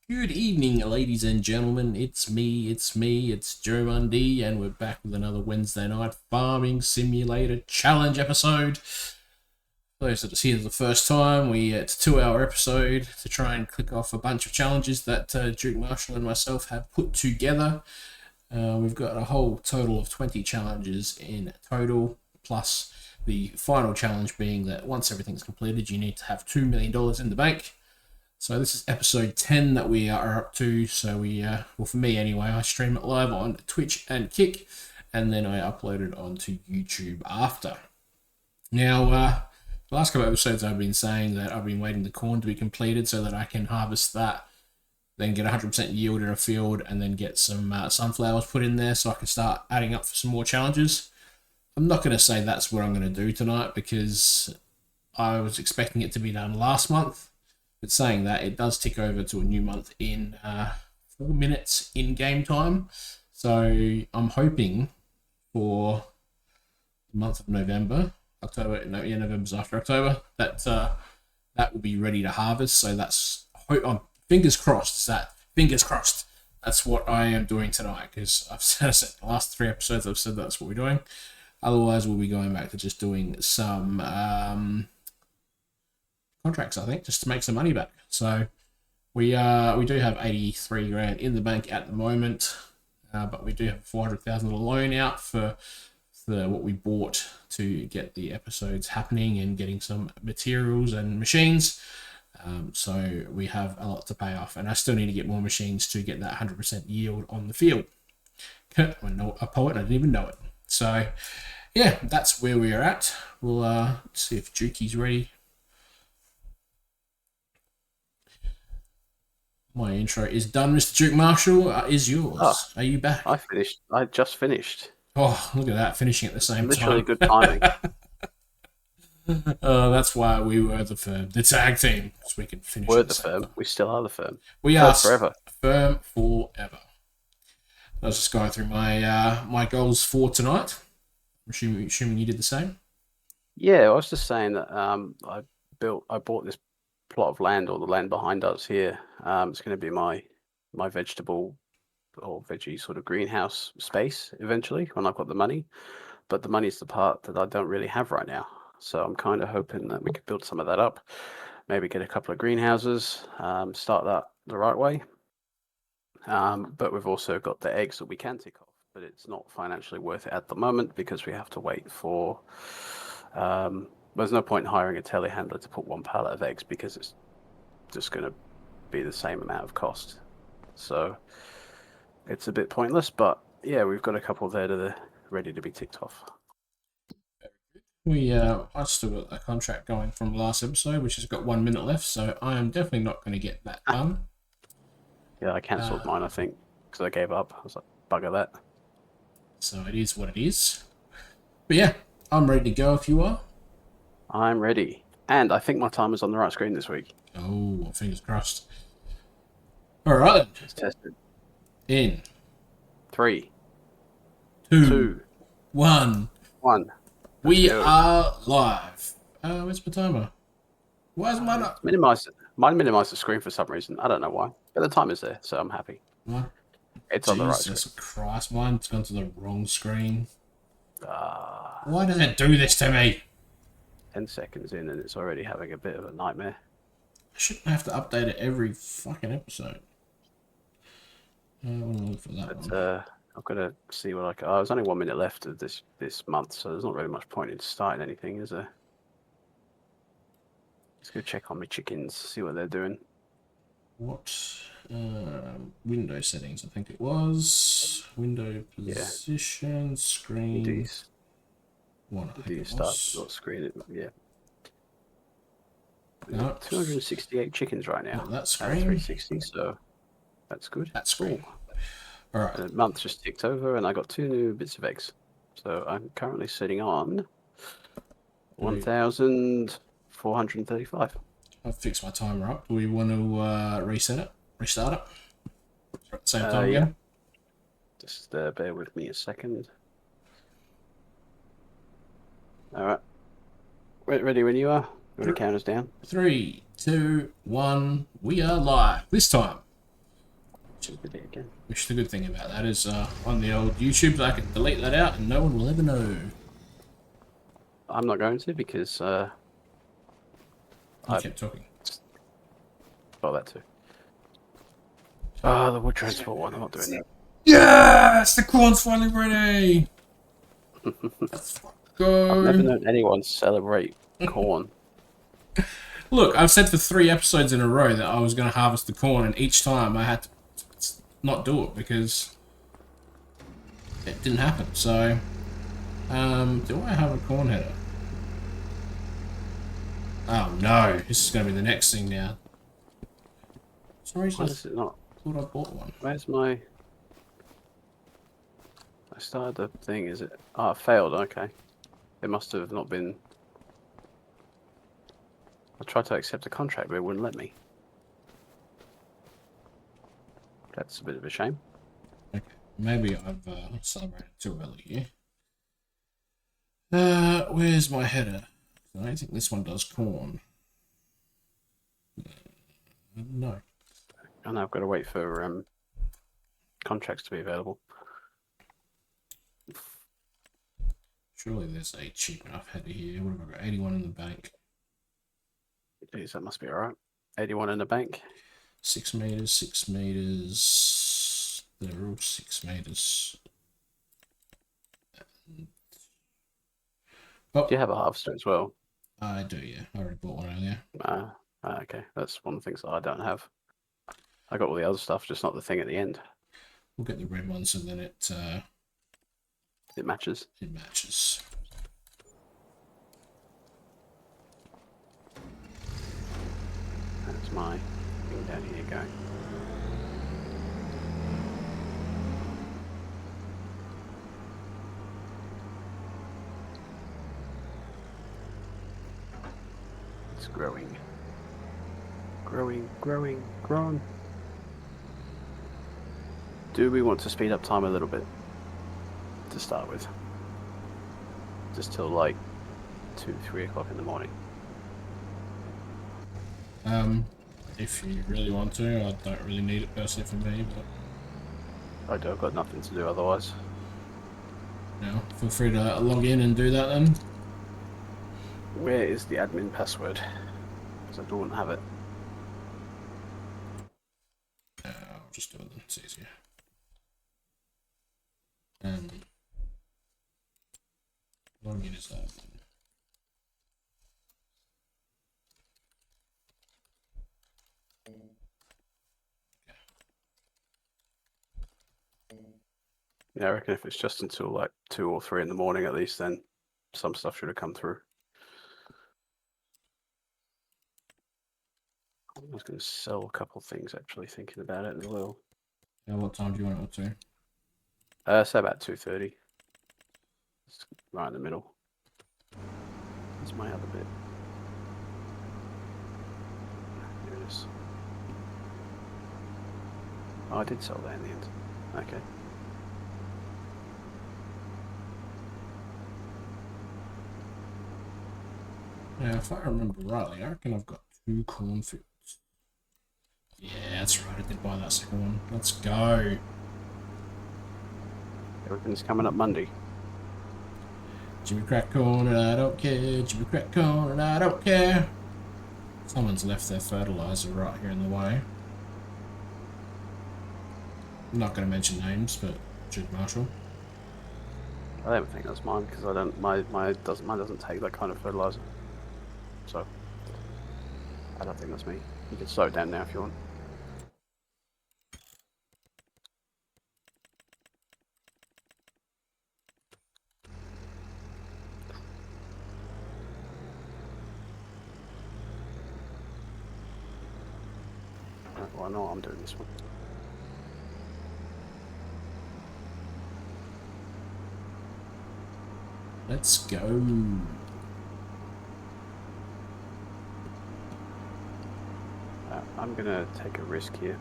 Good evening, ladies and gentlemen. It's me, it's Joe Mundy, and we're back with another Wednesday night Farming Simulator Challenge episode. For those that are here for the first time, it's a 2-hour episode to try and click off a bunch of challenges that Duke Marshall and myself have put together. We've got a whole total of 20 challenges in total, plus the final challenge being that once everything's completed, you need to have $2 million in the bank. So this is episode 10 that we are up to. So well, for me anyway, I stream it live on Twitch and Kick, and then I upload it onto YouTube after. Now, the last couple of episodes I've been saying that I've been waiting the corn to be completed so that I can harvest that, then get 100% yield in a field, and then get some sunflowers put in there so I can start adding up for some more challenges. I'm not going to say that's what I'm going to do tonight because I was expecting it to be done last month. But saying that, it does tick over to a new month in 4 minutes in game time. So I'm hoping for the month of November, November's after October, that that will be ready to harvest. So fingers crossed. That's what I am doing tonight, because I've said the last 3 episodes I've said that's what we're doing. Otherwise, we'll be going back to just doing some contracts, I think, just to make some money back. So we do have 83 grand in the bank at the moment, but we do have a $400,000 loan out for what we bought to get the episodes happening and getting some materials and machines. So we have a lot to pay off, and I still need to get more machines to get that 100% yield on the field. I'm a poet, I didn't even know it. So yeah, that's where we are at. We'll see if Jukie's ready. My intro is done, Mr. Duke Marshall. Is yours. Oh, are you back? I finished. I just finished. Oh, look at that, finishing at the same Literally time. Good timing. That's why we were the firm, the tag team, so we could finish. We're the firm. We still are the firm. We are forever. Firm forever. I was just going through my my goals for tonight. I'm assuming you did the same. Yeah, I was just saying that I bought this plot of land, or the land behind us here. It's going to be my vegetable or veggie sort of greenhouse space eventually when I've got the money. But the money's the part that I don't really have right now. So I'm kind of hoping that we could build some of that up. Maybe get a couple of greenhouses, start that the right way. But we've also got the eggs that we can tick off. But it's not financially worth it at the moment because we have to wait for... there's no point in hiring a telehandler to put 1 pallet of eggs because it's just going to be the same amount of cost. So it's a bit pointless, but yeah, we've got a couple there that are ready to be ticked off. I still got a contract going from last episode, which has got 1 minute left, so I am definitely not going to get that done. Yeah, I cancelled mine, I think, because I gave up. I was like, bugger that. So it is what it is. But yeah, I'm ready to go if you are. I'm ready. And I think my timer's on the right screen this week. Oh, fingers crossed. All right. Let's test it. In 3, 2, 1. We are live. Where's my timer? Why is mine up? Mine minimized the screen for some reason. I don't know why. But the timer's there, so I'm happy. What? It's on the right screen. Jesus Christ, mine's gone to the wrong screen. Why does it do this to me? 10 seconds in and it's already having a bit of a nightmare. I shouldn't have to update it every fucking episode. I'll look for that one. I've got to see what I can... there's only 1 minute left of this month, so there's not really much point in starting anything, is there? Let's go check on my chickens, see what they're doing. What? Window settings, I think it was. Window position, screen. One. Do you start screen? Yeah. No. 268 chickens right now. That's screen. 360, so that's good. That's cool. All right. The month just ticked over, and I got 2 new bits of eggs. So I'm currently sitting on 1,435. I'll fix my timer up. Do we want to restart it? At the same time again? Just bear with me a second. All right. Ready when you are? You want to count us down? 3, 2, 1. We are live. This time, Did it again. Which the good thing about that is on the old YouTube, I can delete that out and no one will ever know. I'm not going to because You I kept talking. got that too. Ah, the wood transport one. I'm not doing that. Yes! The corn's finally ready! Let's go! I've never known anyone celebrate corn. Look, I've said for 3 episodes in a row that I was going to harvest the corn, and each time I had to not do it because it didn't happen. So, do I have a corn header? Oh no, this is going to be the next thing now. For some reason, Why is it not? I thought I bought one. Where's my? I started the thing. Is it? Oh, it failed. Okay. It must have not been. I tried to accept a contract, but it wouldn't let me. That's a bit of a shame. Okay, maybe I've celebrated too early here. Where's my header? I don't think this one does corn. No. And I've got to wait for contracts to be available. Surely there's a cheap enough header here. What have I got? 81 in the bank. Jeez, that must be alright. 81 in the bank. 6 meters, 6 meters. They're all 6 meters. Oh. Do you have a harvester as well? I do, yeah. I already bought one earlier. Okay. That's one of the things that I don't have. I got all the other stuff, just not the thing at the end. We'll get the red one so then it matches. It matches. That's my thing down here going. It's growing. Grown. Do we want to speed up time a little bit to start with? Just till like 2-3 o'clock in the morning. If you really want to, I don't really need it personally for me, but I've got nothing to do otherwise. no, feel free to log in and do that then. Where is the admin password? Because I don't have it. I'll just do it then, it's easier. Login is that. Yeah, I reckon if it's just until like 2 or 3 in the morning at least, then some stuff should have come through. I was going to sell a couple things actually, thinking about it as well. Yeah, what time do you want it to? Say about 2:30. It's right in the middle. That's my other bit. Here it is. Oh, I did sell that in the end. Okay. Yeah, if I remember rightly, I reckon I've got 2 cornfields. Yeah, that's right, I did buy that second one. Let's go. Everything's coming up Monday. Jimmy crack corn and I don't care. Jimmy crack corn and I don't care. Someone's left their fertilizer right here in the way. I'm not going to mention names, but Jude Marshall. I don't think that's mine because I don't. Mine doesn't take that kind of fertilizer. So I don't think that's me. You can slow it down now if you want. Well, I know I'm doing this one. Let's go. I'm gonna take a risk here.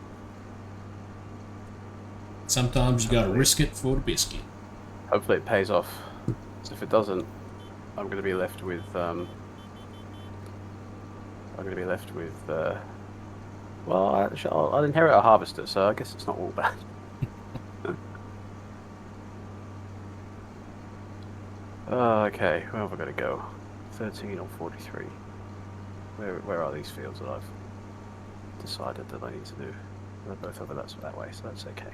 Sometimes you gotta risk it for the biscuit. Hopefully it pays off. So if it doesn't, I'm gonna be left with Well, I'll inherit a harvester, so I guess it's not all bad. Okay, where have I got to go? 13 or 43? Where are these fields that I've decided that I need to do? They're both over that way, so that's okay.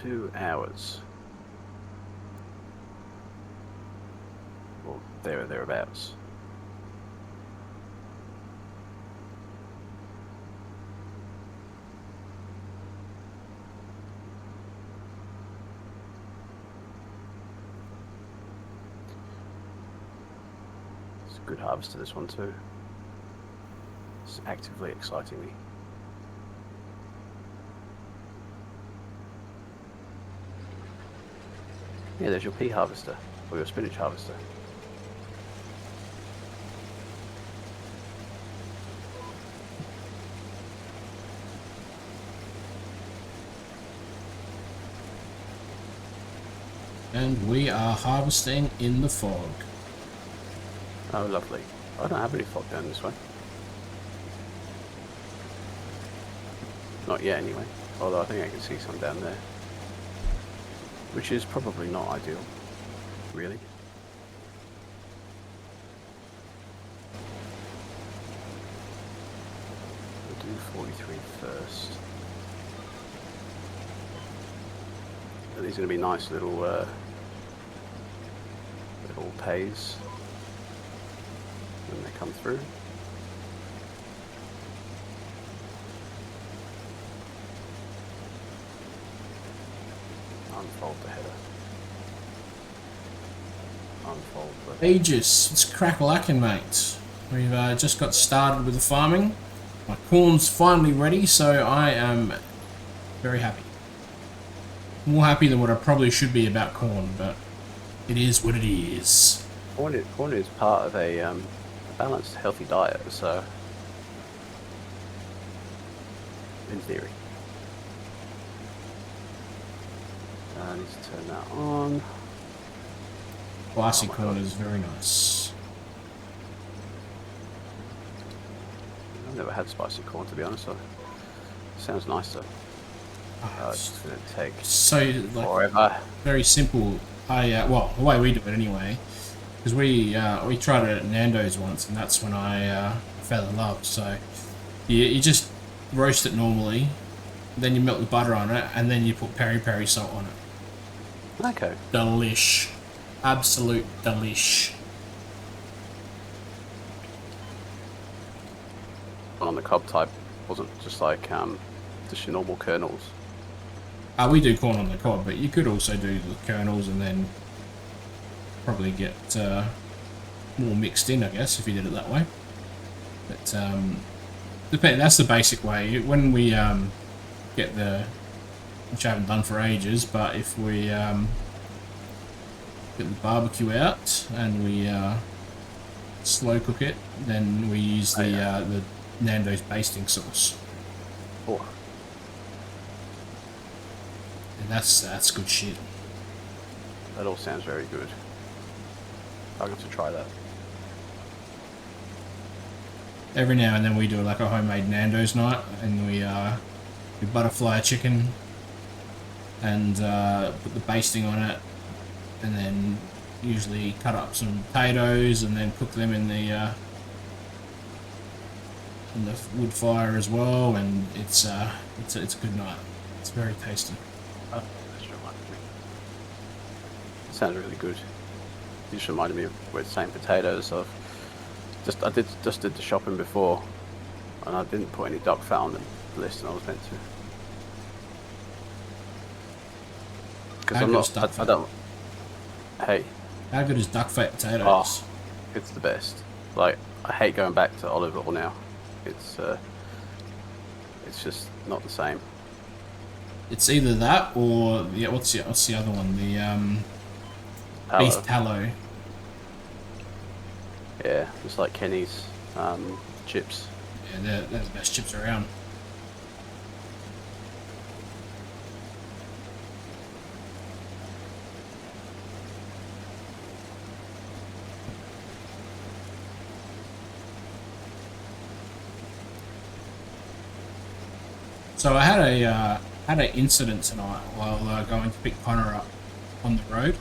2 hours. Or thereabouts. It's a good harvest to this one too. It's actively exciting me. Yeah, there's your pea harvester, or your spinach harvester. And we are harvesting in the fog. Oh, lovely. I don't have any fog down this way. Not yet, anyway. Although I think I can see some down there. Which is probably not ideal, really. We'll do 43 first. And these are going to be nice little little pays when they come through. Unfold the header. Unfold the... Aegis, it's crack-lacking, mate. We've just got started with the farming. My corn's finally ready, so I am very happy. More happy than what I probably should be about corn, but it is what it is. Corn is part of a balanced, healthy diet, so in theory. I need to turn that on. Classic corn is very nice. I've never had spicy corn, to be honest. So it sounds nice though. It's going to take so like forever. very simple. Well, the way we do it anyway, because we tried it at Nando's once, and that's when I fell in love. So you just roast it normally, then you melt the butter on it, and then you put peri salt on it. Okay. Delish. Absolute delish. On the cob type, wasn't just like just your normal kernels. We do corn on the cob, but you could also do the kernels and then probably get more mixed in, I guess, if you did it that way. But that's the basic way. When we get which I haven't done for ages, but if we get the barbecue out and we slow cook it, then we use the Nando's basting sauce. Oh. And that's good shit. That all sounds very good. I'm going to try that. Every now and then we do like a homemade Nando's night, and we butterfly a chicken and put the basting on it, and then usually cut up some potatoes and then cook them in the wood fire as well, and it's a good night. It's very tasty. Oh, that's reminded me. It sounds really good. You just reminded me of with the same potatoes. I just did the shopping before, and I didn't put any duck fat on the list, and I was meant to. Because I'm not. I don't. Hey. How good is duck fat potatoes? Oh, it's the best. Like, I hate going back to olive oil now. It's just not the same. It's either that or what's the other one? The beef tallow. Yeah, it's like Kenny's chips. Yeah, they're the best chips around. So I had an incident tonight while going to pick Connor up on the road,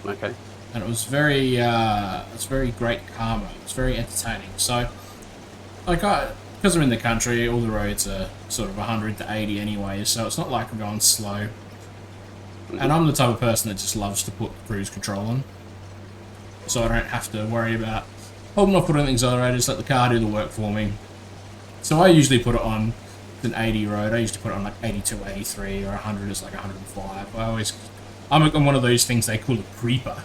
Okay. and it was very great karma. It was very entertaining. So, because I'm in the country, all the roads are sort of 100 to 80 anyway, so it's not like I'm going slow. And I'm the type of person that just loves to put cruise control on, so I don't have to worry about holding off putting the accelerator, just let the car do the work for me. So I usually put it on an 80 road. I usually put it on like 82, 83, or 100 is like 105. I'm one of those things they call a creeper.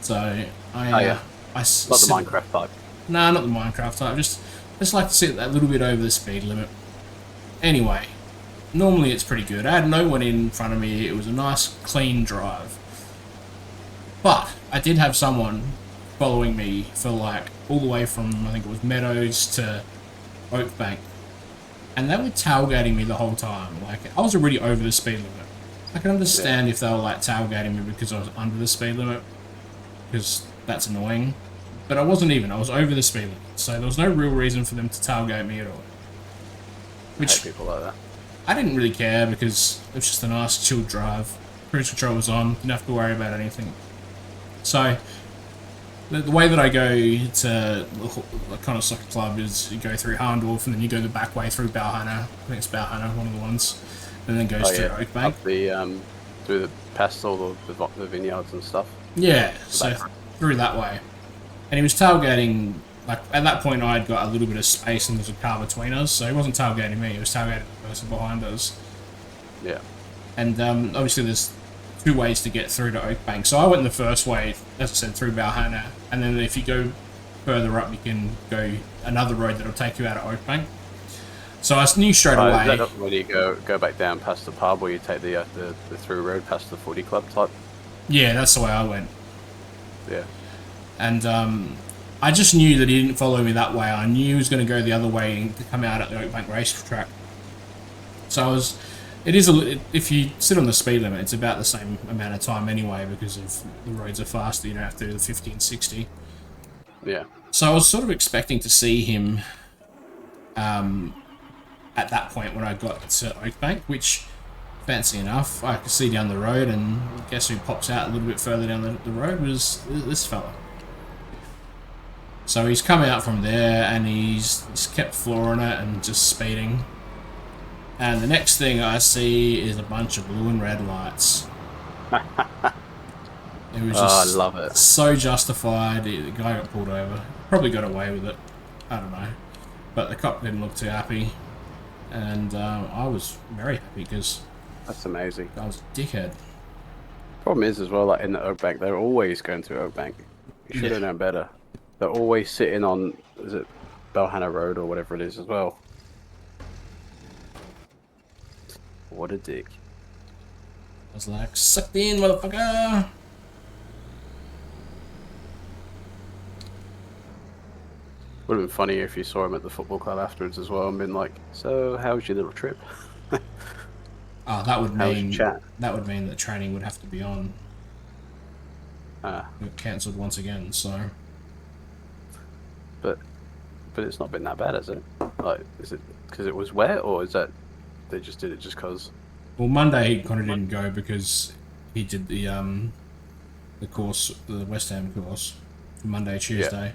So I Not the Minecraft type. Nah, not the Minecraft type. Just like to sit that little bit over the speed limit. Anyway, normally it's pretty good. I had no one in front of me. It was a nice, clean drive. But I did have someone following me for like all the way from, I think it was Meadows to Oakbank. And they were tailgating me the whole time. Like, I was already over the speed limit. I can understand if they were like tailgating me because I was under the speed limit, because that's annoying. But I wasn't even. I was over the speed limit, so there was no real reason for them to tailgate me at all. Which, I hate people like that. I didn't really care because it was just a nice, chilled drive. Cruise control was on. Didn't have to worry about anything. So the way that I go to the Connor Soccer Club is you go through Harndorf and then you go the back way through Balhanna. I think it's Balhanna, one of the ones, and then goes through Oakbank. Up the through the past all the vineyards and stuff. Yeah, so through that way. And he was tailgating, like, at that point I had got a little bit of space and there's a car between us, so he wasn't tailgating me, he was tailgating the person behind us. Yeah. And obviously there's two ways to get through to Oakbank. So I went the first way, as I said, through Balhanna, and then if you go further up, you can go another road that'll take you out of Oakbank. So I knew straight away. Is that when you go back down past the pub, or you take the through road past the footy club type? Yeah, that's the way I went. Yeah. And I just knew that he didn't follow me that way. I knew he was going to go the other way to come out at the Oakbank racetrack. So if you sit on the speed limit, it's about the same amount of time anyway, because of the roads are faster. You don't have to do the 50 and 60. Yeah. So I was sort of expecting to see him at that point when I got to Oakbank, which, fancy enough, I could see down the road, and guess who pops out a little bit further down the road was this fella. So he's come out from there, and he's kept flooring it and just speeding. And the next thing I see is a bunch of blue and red lights. It was just I love it. So justified. The guy got pulled over. Probably got away with it. I don't know. But the cop didn't look too happy. And I was very happy because that's amazing. I was a dickhead. Problem is as well, like in the Oakbank, they're always going through Oakbank. You should have known better. They're always sitting on, is it Balhanna Road or whatever it is as well. What a dick. I was like, sucked in, motherfucker! Would have been funnier if you saw him at the football club afterwards as well and been like, so how was your little trip? Oh, that would mean that training would have to be on. It cancelled once again, so. But it's not been that bad, has it? Like, is it because it was wet, or is that they just did it just because? Well, Monday he kind of didn't go because he did the course, the West Ham course, Monday, Tuesday,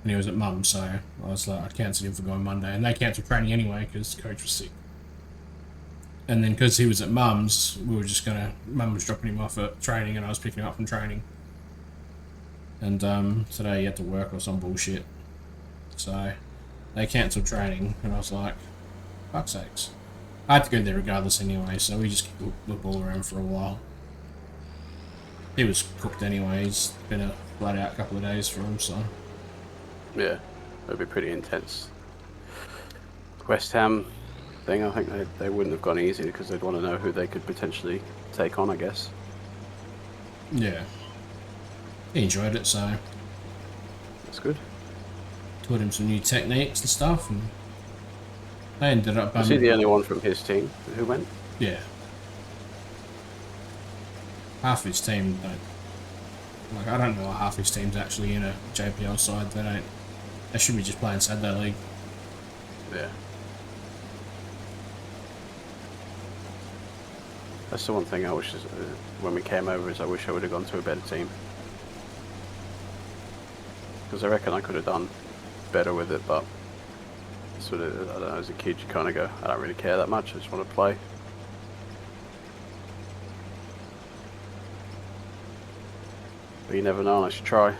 and he was at Mum's, so I was like, I cancelled him for going Monday, and they cancelled training anyway because coach was sick. And then because he was at Mum's, Mum was dropping him off at training, and I was picking him up from training. And today he had to work or some bullshit. So they cancelled training, and I was like, fuck's sakes. I had to go there regardless anyway, so we just kicked the ball around for a while. He was cooked anyway, he's been a flat out couple of days for him, so. Yeah, it'd be pretty intense. West Ham thing, I think they wouldn't have gone easy because they'd want to know who they could potentially take on, I guess. Yeah. He enjoyed it, so. That's good. Taught him some new techniques and stuff, and they ended up... Was he the only one from his team who went? Yeah. Half his team don't... Like, I don't know why half his team's actually in a JPL side. They should be just playing Saturday League. Yeah. That's the one thing I wish when we came over is I wish I would have gone to a better team. Because I reckon I could have done better with it, but sort of, I don't know, as a kid you kind of go, I don't really care that much, I just want to play. But you never know unless you try.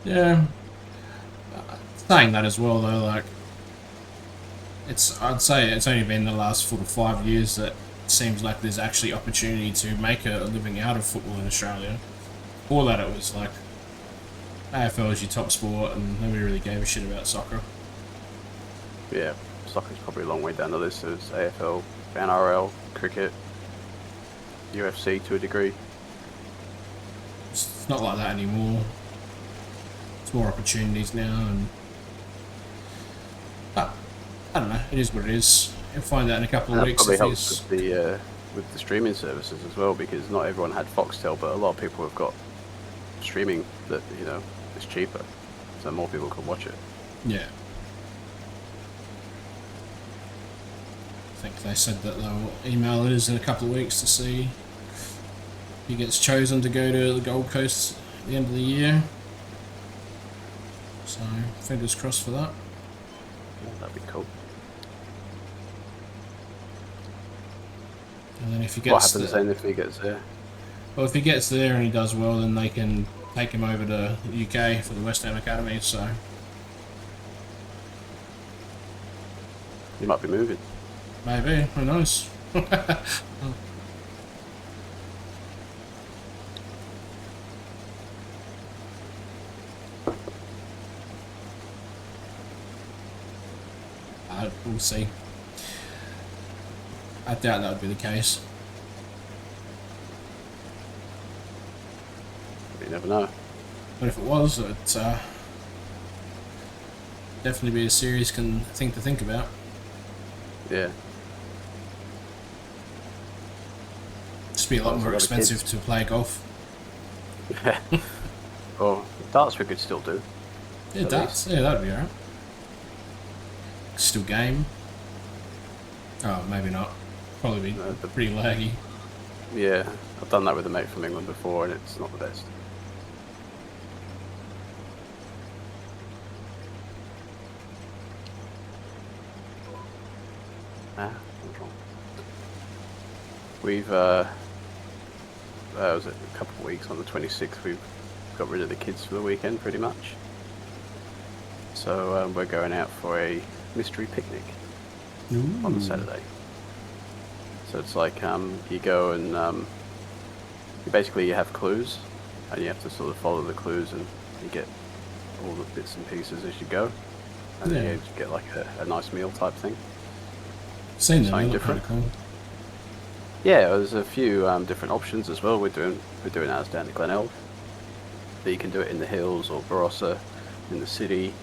Yeah. Saying that as well, though, like, I'd say it's only been the last 4 to 5 years that it seems like there's actually opportunity to make a living out of football in Australia. Before that, it was like AFL is your top sport, and nobody really gave a shit about soccer. Yeah, soccer's probably a long way down the list. There's AFL, NRL, cricket, UFC to a degree. It's not like that anymore. There's more opportunities now, and I don't know. It is what it is. You'll find out in a couple of weeks. Probably helps with the streaming services as well, because not everyone had Foxtel, but a lot of people have got streaming that is cheaper, so more people can watch it. Yeah. I think they said that they'll email us in a couple of weeks to see if he gets chosen to go to the Gold Coast at the end of the year. So, fingers crossed for that. Yeah, that'd be cool. And then if he What gets happens then if he gets there? Well, if he gets there and he does well, then they can take him over to the UK for the West Ham Academy, so... He might be moving. Maybe, who knows? We'll see. I doubt that would be the case. You never know. But if it was, it'd definitely be a serious thing to think about. Yeah. Just be a lot more expensive to play golf. Yeah. Well, darts we could still do. Yeah, darts. Yeah, that'd be alright. Still game. Oh, maybe not. Probably be pretty laggy. Yeah, I've done that with a mate from England before, and it's not the best. We've was it a couple of weeks on the 26th? We've got rid of the kids for the weekend, pretty much. So we're going out for a mystery picnic on the Saturday. So it's like you go and you have clues, and you have to sort of follow the clues, and you get all the bits and pieces as you go, and then you get like a nice meal type thing. Seen that, different. Cool. Yeah, there's a few different options as well. We're doing ours down at Glenelg. But you can do it in the hills or Barossa, in the city,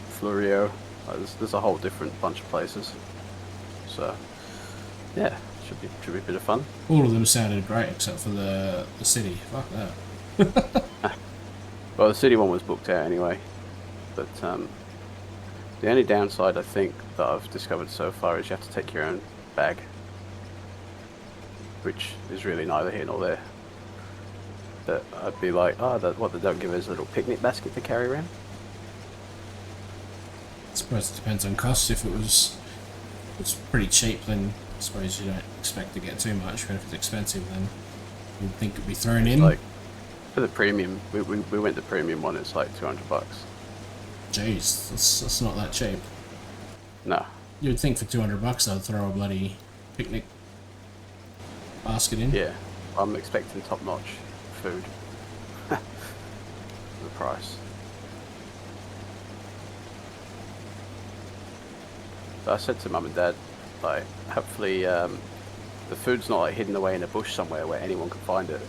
Florio. There's a whole different bunch of places. So yeah, should be a bit of fun. All of them sounded great except for the city. Fuck that. Well, the city one was booked out anyway. But the only downside I think that I've discovered so far is you have to take your own bag, which is really neither here nor there. That I'd be like, they don't give us a little picnic basket to carry around? I suppose it depends on cost. If it's pretty cheap, then I suppose you don't expect to get too much. But if it's expensive, then you'd think it'd be thrown in. Like, for the premium, we went the premium one, it's like $200. Jeez, that's not that cheap. No. You'd think for $200 they'd throw a bloody picnic basket in. Yeah, I'm expecting top-notch food. The price. So I said to Mum and Dad, like, hopefully the food's not like hidden away in a bush somewhere where anyone can find it.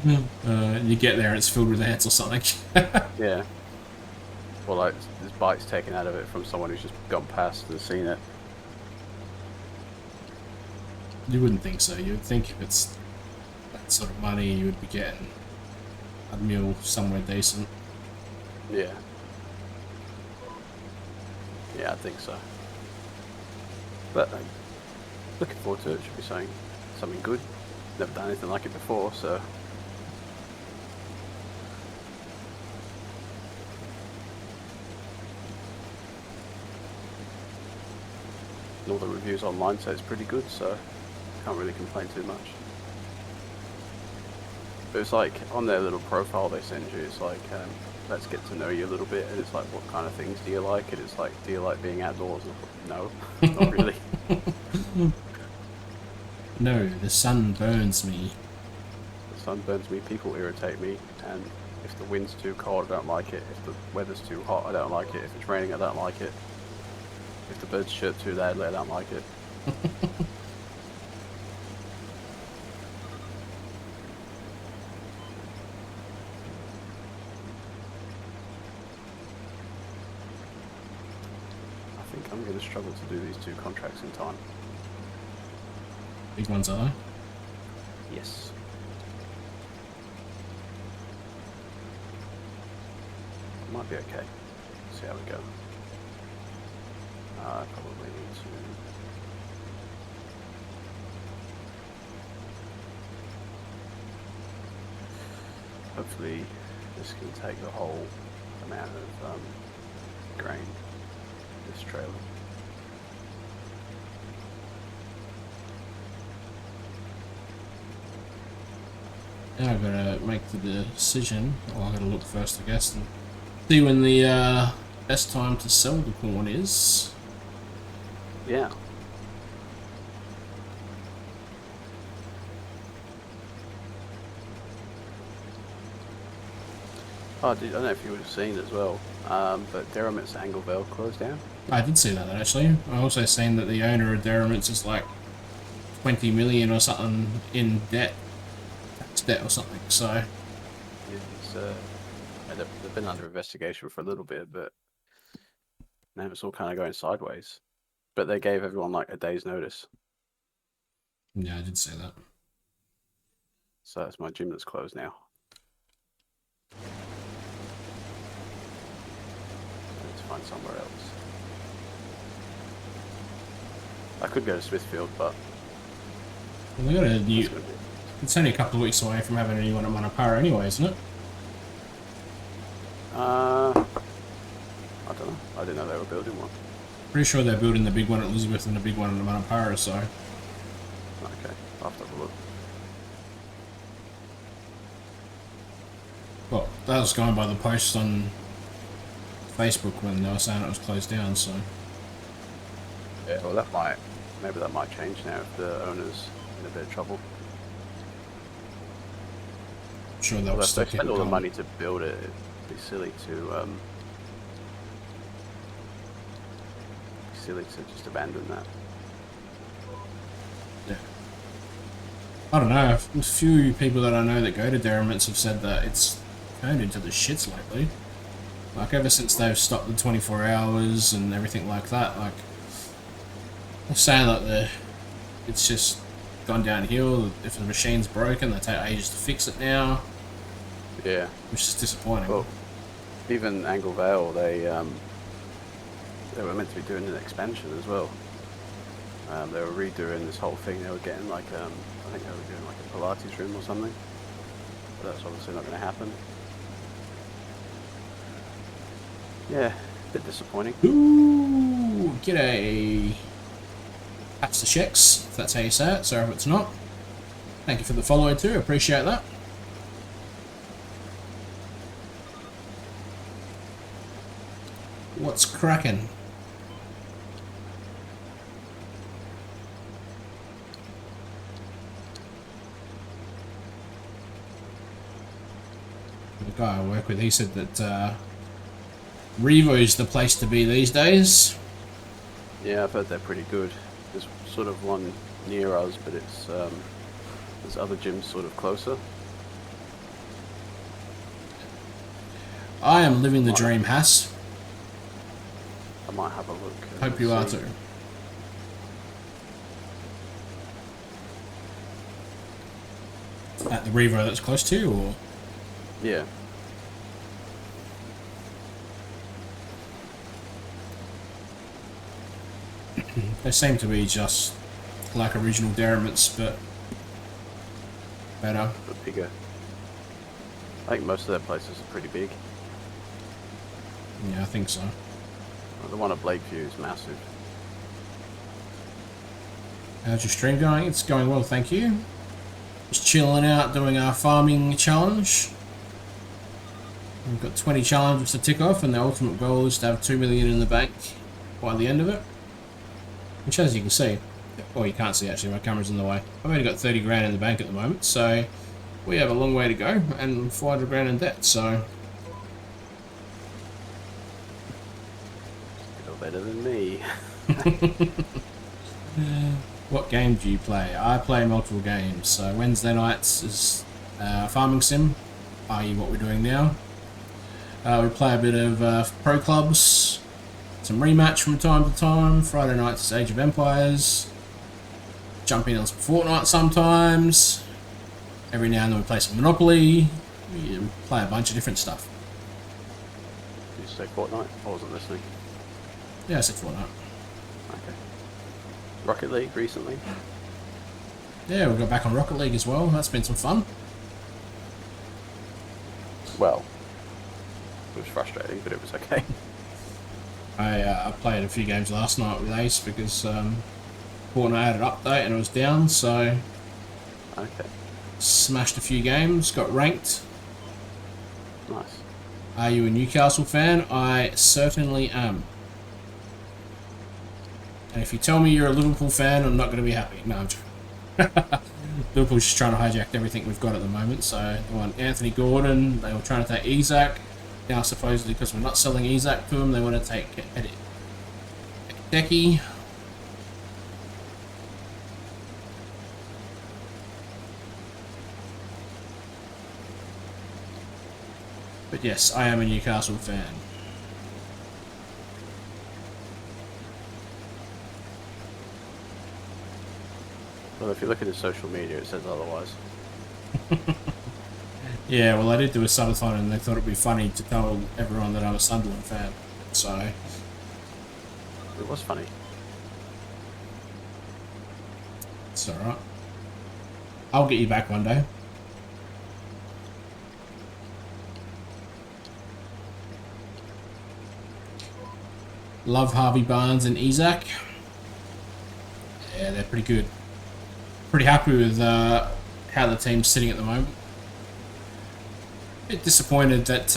You get there and it's filled with ants or something. Yeah. Or like there's bites taken out of it from someone who's just gone past and seen it. You wouldn't think so. You would think if it's that sort of money, you would be getting a meal somewhere decent. Yeah. Yeah, I think so. But looking forward to it. Should be something good. Never done anything like it before, so. And all the reviews online say it's pretty good, so can't really complain too much. But it's like on their little profile they send you, it's like let's get to know you a little bit, and it's like what kind of things do you like? And it's like, do you like being outdoors? No, not really. No, the sun burns me. The sun burns me, people irritate me, and if the wind's too cold, I don't like it. If the weather's too hot, I don't like it. If it's raining, I don't like it. If the birds chirp too loudly, I don't like it. I think I'm going to struggle to do these 2 contracts in time. Big ones, are they? Yes. Might be okay. See how we go. I probably need to. Hopefully, this can take the whole amount of grain. This trailer. Now I've got to make the decision. Well, I've got to look first, I guess, and see when the best time to sell the corn is. Yeah. Oh, I don't know if you would have seen as well, but Deramit's Anglevale closed down. I did see that actually. I also seen that the owner of Deramit's is like 20 million or something in debt, tax debt or something. So Yeah, it's, they've been under investigation for a little bit, but now it's all kind of going sideways. But they gave everyone like a day's notice. yeah, I did see that. So that's my gym that's closed now. I need to find somewhere else. I could go to Smithfield, but Well, they got a new. it's gonna be- It's only a couple of weeks away from having a new one at Manapara anyway, isn't it? I don't know. I didn't know they were building one. Pretty sure they're building the big one at Elizabeth and the big one at Manapara, so. Okay, I'll have to have a look. Well, that was going by the post on Facebook when they were saying it was closed down, so. Yeah, well, maybe that might change now if the owner's in a bit of trouble. I'm sure they'll Well, if still they keep spend it all the going. money to build it, it'd be silly to just abandon that. Yeah. I don't know. A few people that I know that go to Deramit's have said that it's turned into the shits lately. Like, ever since they've stopped the 24 hours and everything like that, like, they're saying that it's just gone downhill. If the machine's broken, they take ages to fix it now, Yeah. which is disappointing. Well, even Anglevale, they were meant to be doing an expansion as well. They were redoing this whole thing. They were getting like I think they were doing like a Pilates room or something. But that's obviously not going to happen. Yeah, a bit disappointing. Ooh, g'day. That's the Shex, if that's how you say it. Sorry if it's not. Thank you for the follow too, appreciate that. What's cracking? The guy I work with, he said that Revo's the place to be these days. Yeah, I've heard they're pretty good. There's sort of one near us, but it's there's other gyms sort of closer. I am living the dream, Hass. I might have a look. Hope you are too. At the Revo that's close to you, or? Yeah. They seem to be just like original Derriments, but better. But bigger. I think most of their places are pretty big. Yeah, I think so. The one at Lakeview is massive. How's your stream going? It's going well, thank you. Just chilling out, doing our farming challenge. We've got 20 challenges to tick off, and the ultimate goal is to have 2 million in the bank by the end of it. Which, as you can see, or you can't see actually, my camera's in the way. I've only got 30 grand in the bank at the moment, so we have a long way to go, and 400 grand in debt, so... Still better than me. What game do you play? I play multiple games, so Wednesday nights is farming sim, i.e. what we're doing now. We play a bit of pro clubs, some rematch from time to time. Friday nights is Age of Empires. Jump in on some Fortnite sometimes. Every now and then we play some Monopoly. We play a bunch of different stuff. Did you say Fortnite? I wasn't listening. Yeah, I said Fortnite. Okay. Rocket League recently? Yeah, we got back on Rocket League as well. That's been some fun. Well, it was frustrating, but it was okay. I played a few games last night with Ace because Fortnite had an update and it was down, so Okay. smashed a few games, got ranked. Nice. Are you a Newcastle fan? I certainly am. And if you tell me you're a Liverpool fan, I'm not going to be happy. No, I'm joking. Liverpool's just trying to hijack everything we've got at the moment. So they want Anthony Gordon. They were trying to take Isak. Now supposedly because we're not selling Isak to them, they want to take Decky. But yes, I am a Newcastle fan. Well, if you look at his social media, it says otherwise. Yeah, well, I did do a subathon and they thought it'd be funny to tell everyone that I'm a Sunderland fan. So, It was funny. it's alright. I'll get you back one day. Love Harvey Barnes and Isak. Yeah, they're pretty good. Pretty happy with how the team's sitting at the moment. Bit disappointed that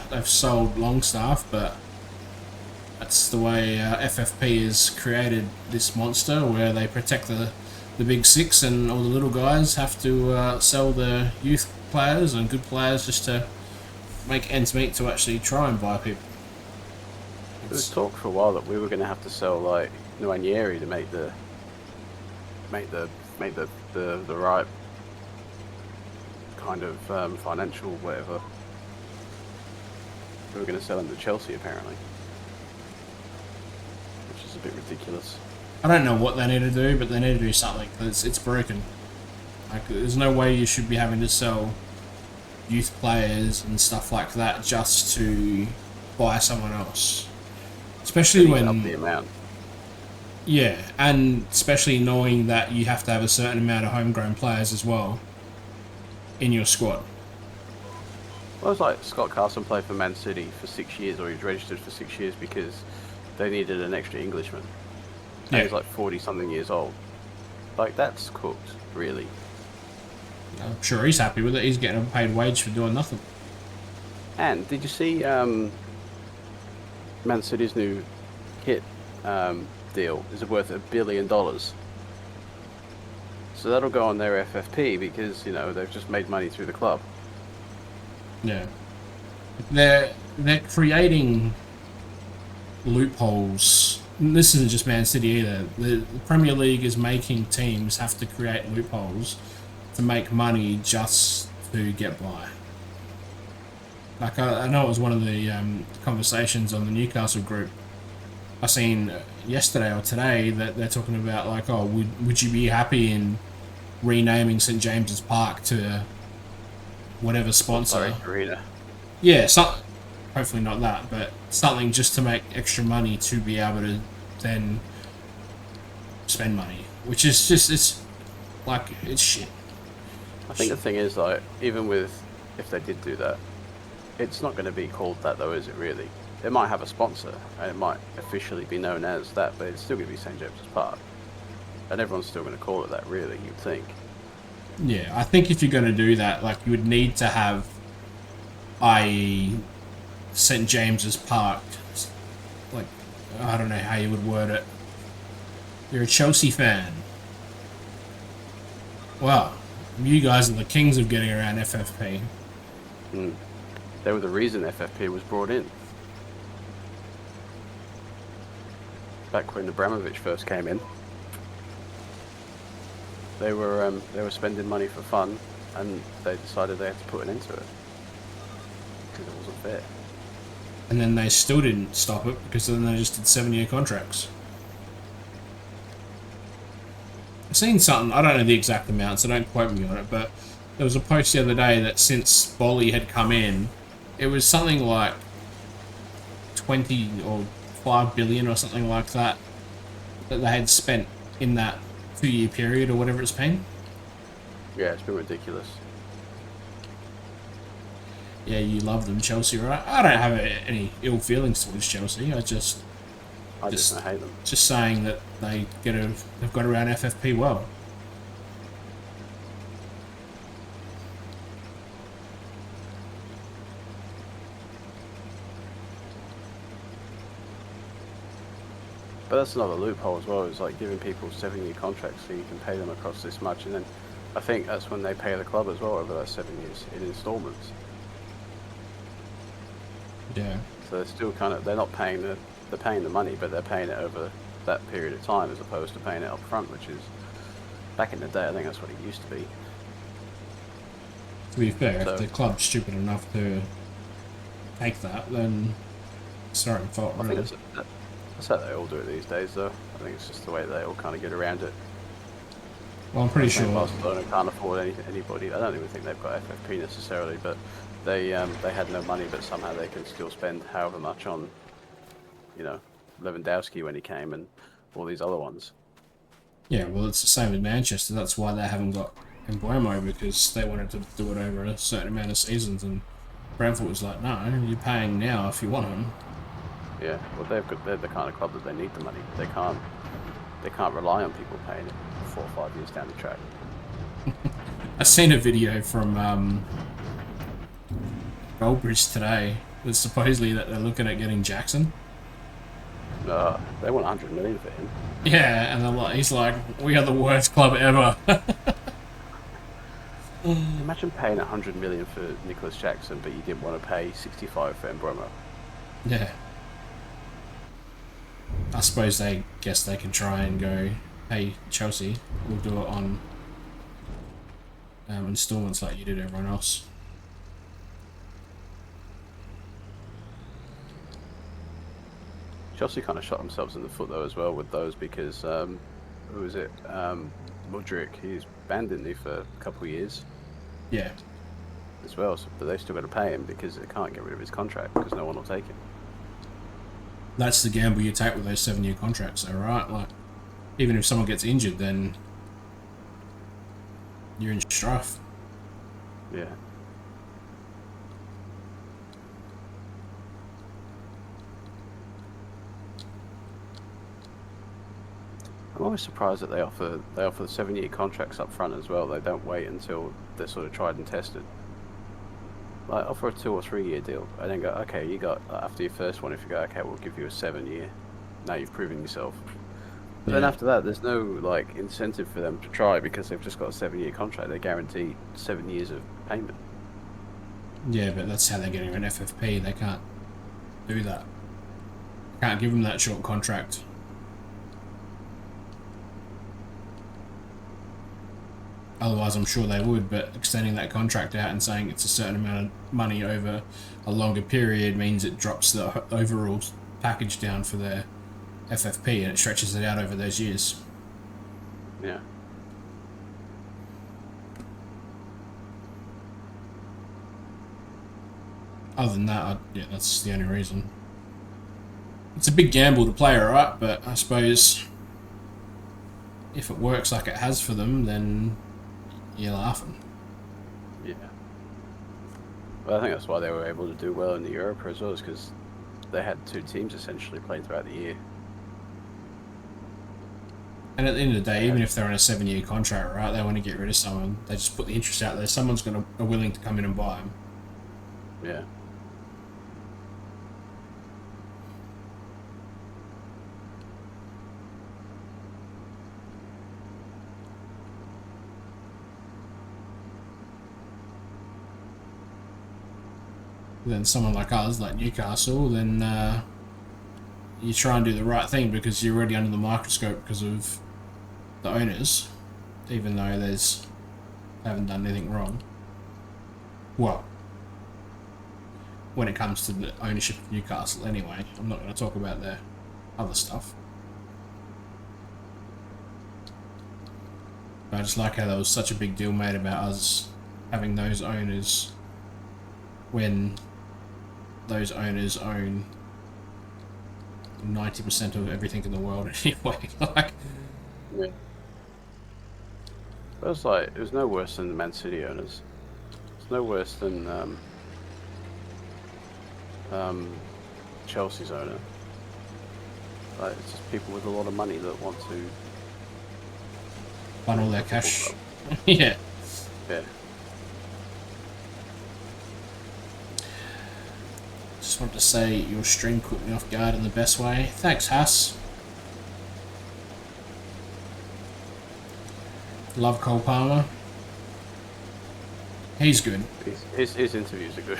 they've sold Longstaff, but that's the way FFP has created this monster, where they protect the big six and all the little guys have to sell the youth players and good players just to make ends meet to actually try and buy people. There was talk for a while that we were going to have to sell like Nwaneri to make the right kind of financial whatever. We were going to sell him to Chelsea apparently, which is a bit ridiculous. I don't know what they need to do, but they need to do something. It's broken. Like, there's no way you should be having to sell youth players and stuff like that just to buy someone else. Especially when... up the amount. Yeah, and especially knowing that you have to have a certain amount of homegrown players as well in your squad. Well, it was like Scott Carson played for Man City for 6 years, or he was registered for 6 years because they needed an extra Englishman. And he was like 40-something years old. Like, that's cooked, really. I'm sure he's happy with it. He's getting a paid wage for doing nothing. And did you see Man City's new kit deal is worth $1 billion? So that'll go on their FFP because, you know, they've just made money through the club. Yeah. They're creating loopholes. This isn't just Man City either. The Premier League is making teams have to create loopholes to make money just to get by. Like, I know it was one of the conversations on the Newcastle group I seen yesterday or today that they're talking about, like, oh, would you be happy in renaming St James's Park to whatever sponsor? Arena. Yeah, hopefully not that, but something just to make extra money to be able to then spend money. which is just it's like it's shit. I think the thing is, like, even with if they did do that, it's not going to be called that, though, is it? Really, it might have a sponsor, and it might officially be known as that, but it's still going to be St James's Park, and everyone's still going to call it that. Really, you'd think. Yeah, I think if you're going to do that, like you would need to have, i.e., St James's Park. Like, I don't know how you would word it. You're a Chelsea fan. Well, you guys are the kings of getting around FFP. They were the reason FFP was brought in. Back when Abramovich first came in, they were spending money for fun, and they decided they had to put an end to it because it wasn't fair. And then they still didn't stop it because then they just did 7-year contracts. I've seen something, I don't know the exact amount, so don't quote me on it, but there was a post the other day that since Bolly had come in, it was something like 20 or 5 billion or something like that that they had spent in that 2-year period or whatever it's been. Yeah, it's been ridiculous. Yeah, you love them, Chelsea, right? I don't have any ill feelings towards Chelsea. I just hate them. Just saying that they've got around FFP well. But that's another loophole as well. It's like giving people 7-year contracts so you can pay them across this much, and then I think that's when they pay the club as well over those 7 years in instalments. Yeah. So they're still they're not paying they're paying the money, but they're paying it over that period of time as opposed to paying it up front, which is, back in the day, I think that's what it used to be. To be fair, if the club's stupid enough to take that, then it's their own fault, really. I think that's how they all do it these days, though. I think it's just the way they all kind of get around it. Well, I'm pretty sure Barcelona can't afford anybody. I don't even think they've got FFP necessarily, but they had no money, but somehow they can still spend however much on, Lewandowski when he came and all these other ones. Yeah, well, it's the same with Manchester. That's why they haven't got Embuemo, because they wanted to do it over a certain amount of seasons, and Brentford was like, no, you're paying now if you want them. Yeah, well, they're the kind of club that they need the money. They can't rely on people paying it 4 or 5 years down the track. I seen a video from Goldbridge today that supposedly that they're looking at getting Jackson. They want 100 million for him. Yeah, and he's like, we are the worst club ever. Imagine paying 100 million for Nicholas Jackson, but you didn't want to pay 65 for Embuemo. Yeah. I suppose they can try and go, hey, Chelsea, we'll do it on installments like you did everyone else. Chelsea kind of shot themselves in the foot, though, as well, with those, because, who was it? Mudryk, he's banned, didn't he, for a couple of years? Yeah. As well, but they've still got to pay him because they can't get rid of his contract because no one will take him. That's the gamble you take with those 7-year contracts, though, right? Like, even if someone gets injured, then you're in strife. Yeah. I'm always surprised that they offer the 7-year contracts up front as well. They don't wait until they're sort of tried and tested. Like, offer a 2 or 3 year deal, and then go, okay, you got, after your first one, if you go, okay, we'll give you a 7-year. Now you've proven yourself. But then after that, there's no, like, incentive for them to try because they've just got a 7-year contract. They're guaranteed 7 years of payment. Yeah, but that's how they're getting an FFP. They can't do that. Can't give them that short contract. Otherwise, I'm sure they would, but extending that contract out and saying it's a certain amount of money over a longer period means it drops the overall package down for their FFP and it stretches it out over those years. Yeah. Other than that, yeah, that's the only reason. It's a big gamble to play, alright, but I suppose if it works like it has for them, then you're laughing. Yeah. Well, I think that's why they were able to do well in the Europa as well, is because they had two teams essentially playing throughout the year. And at the end of the day, even if they're on a 7-year contract, right, they want to get rid of someone, they just put the interest out there. Someone's are willing to come in and buy them. Yeah. Then someone like us, like Newcastle, then you try and do the right thing because you're already under the microscope because of the owners, even though they haven't done anything wrong. Well, when it comes to the ownership of Newcastle anyway. I'm not going to talk about their other stuff. But I just like how there was such a big deal made about us having those owners when those owners own 90% of everything in the world anyway. Like, yeah. It was no worse than the Man City owners. It's no worse than Chelsea's owner. Like, it's just people with a lot of money that want to funnel their cash. Yeah. Yeah. Just wanted to say your stream caught me off guard in the best way. Thanks, Hass. Love Cole Palmer. He's good. His interviews are good.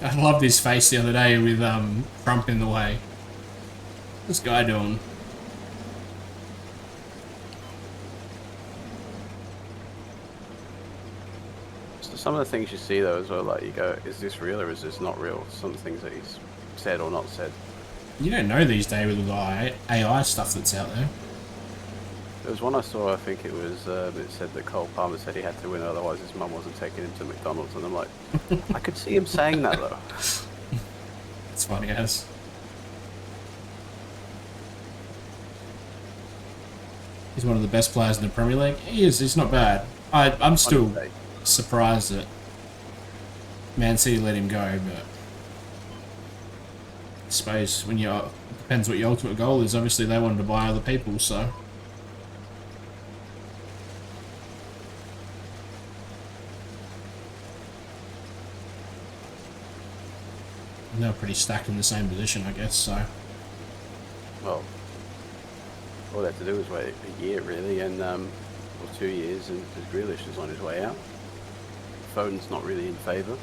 I loved his face the other day with Trump in the way. What's this guy doing? So some of the things you see though as well, like you go, is this real or is this not real? Some things that he's said or not said. You don't know these days with the AI stuff that's out there. There was one I saw, I think it was, it said that Cole Palmer said he had to win, otherwise his mum wasn't taking him to McDonald's, and I'm like, I could see him saying that though. It's funny as. He's one of the best players in the Premier League. He is, he's not bad. I'm still surprised that Man City let him go, but I suppose when you depends what your ultimate goal is. Obviously they wanted to buy other people, so they're pretty stacked in the same position, I guess, so. Well, all they had to do was wait a year, really, and or 2 years, and Grealish is on his way out. Foden's not really in favour.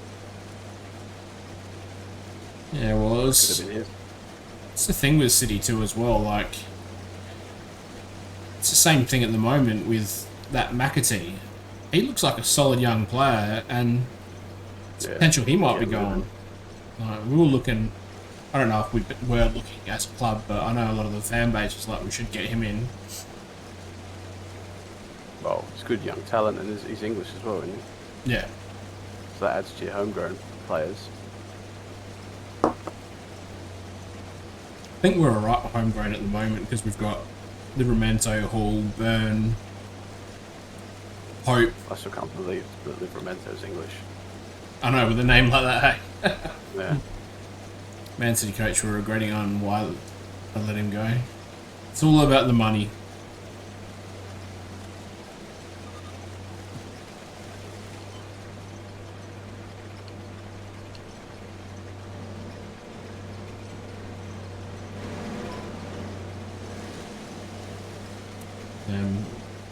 Yeah, well, Could have been his. it's the thing with City too as well, like, it's the same thing at the moment with that McAtee. He looks like a solid young player, and it's potential he might be going. We were looking, I don't know if we were looking as a club, but I know a lot of the fan base was like, we should get him in. Well, he's good young talent, and he's English as well, isn't he? Yeah. So that adds to your homegrown players. I think we're alright with homegrown at the moment because we've got Livramento, Hall, Byrne, Hope. I still can't believe that Livramento's English. I know, with a name like that, hey? Yeah. Man City coach were regretting on why I let him go. It's all about the money.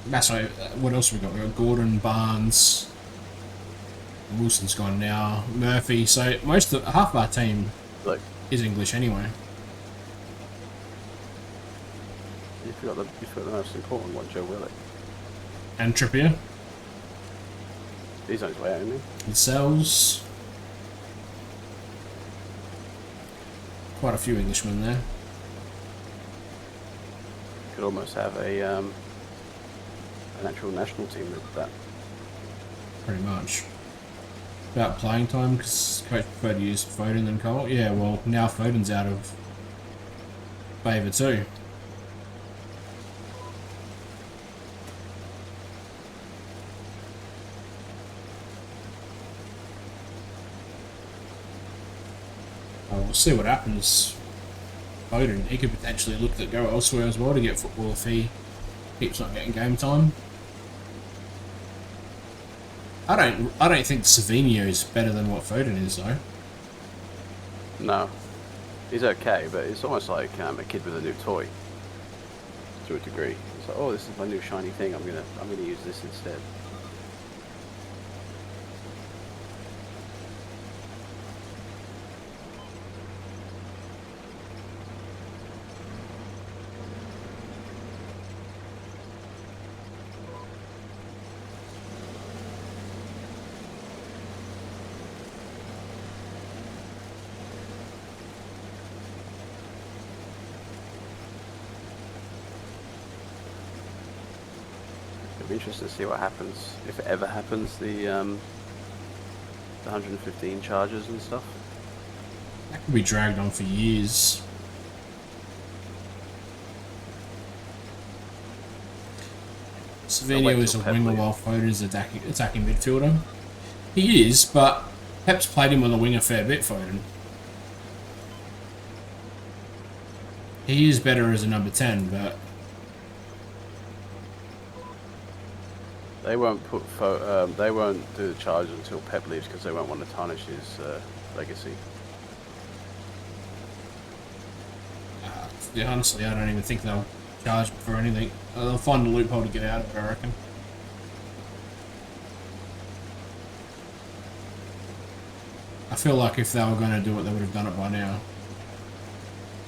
That's right. What else have we got? We've got Gordon, Barnes, Wilson's gone now, Murphy. So half of our team is English anyway. You forgot the most important one, Joe Willock. And Trippier. He's on his way out, isn't he? Sells. Quite a few Englishmen there. Could almost have an actual national team with that. Pretty much. About playing time, because coach preferred to use Foden than Cole. Yeah, well, now Foden's out of favour too. We'll see what happens. Foden, he could potentially look to go elsewhere as well to get football if he keeps not getting game time. I don't think Savinho is better than what Foden is though. No, he's okay, but it's almost like a kid with a new toy. To a degree, it's like, oh, this is my new shiny thing. I'm gonna use this instead. It'll be interesting to see what happens, if it ever happens, the 115 charges and stuff. That could be dragged on for years. Savinho is a winger while Foden is attacking midfielder. He is, but Pep's played him on the wing a fair bit, Foden. He is better as a number 10, but they won't they won't do the charges until Pep leaves because they won't want to tarnish his legacy. Yeah, honestly, I don't even think they'll charge for anything. They'll find a loophole to get out of it, I reckon. I feel like if they were going to do it, they would have done it by now.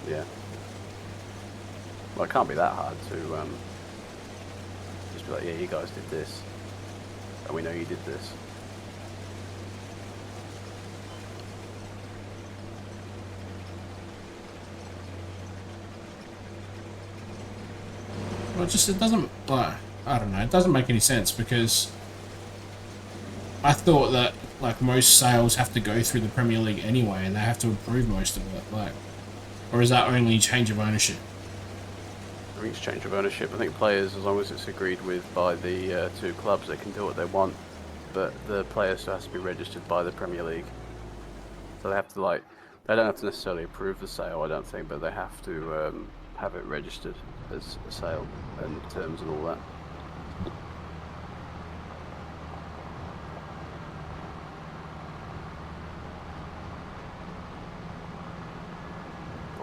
Yeah. Well, it can't be that hard to just be like, yeah, you guys did this, and we know you did this. Well, it doesn't, like, I don't know, it doesn't make any sense because I thought that, like, most sales have to go through the Premier League anyway and they have to approve most of it, like, or is that only change of ownership? I think it's change of ownership. I think players, as long as it's agreed with by the two clubs, they can do what they want, but the player still has to be registered by the Premier League. So they have to, like, they don't have to necessarily approve the sale, I don't think, but they have to have it registered as a sale and terms and all that.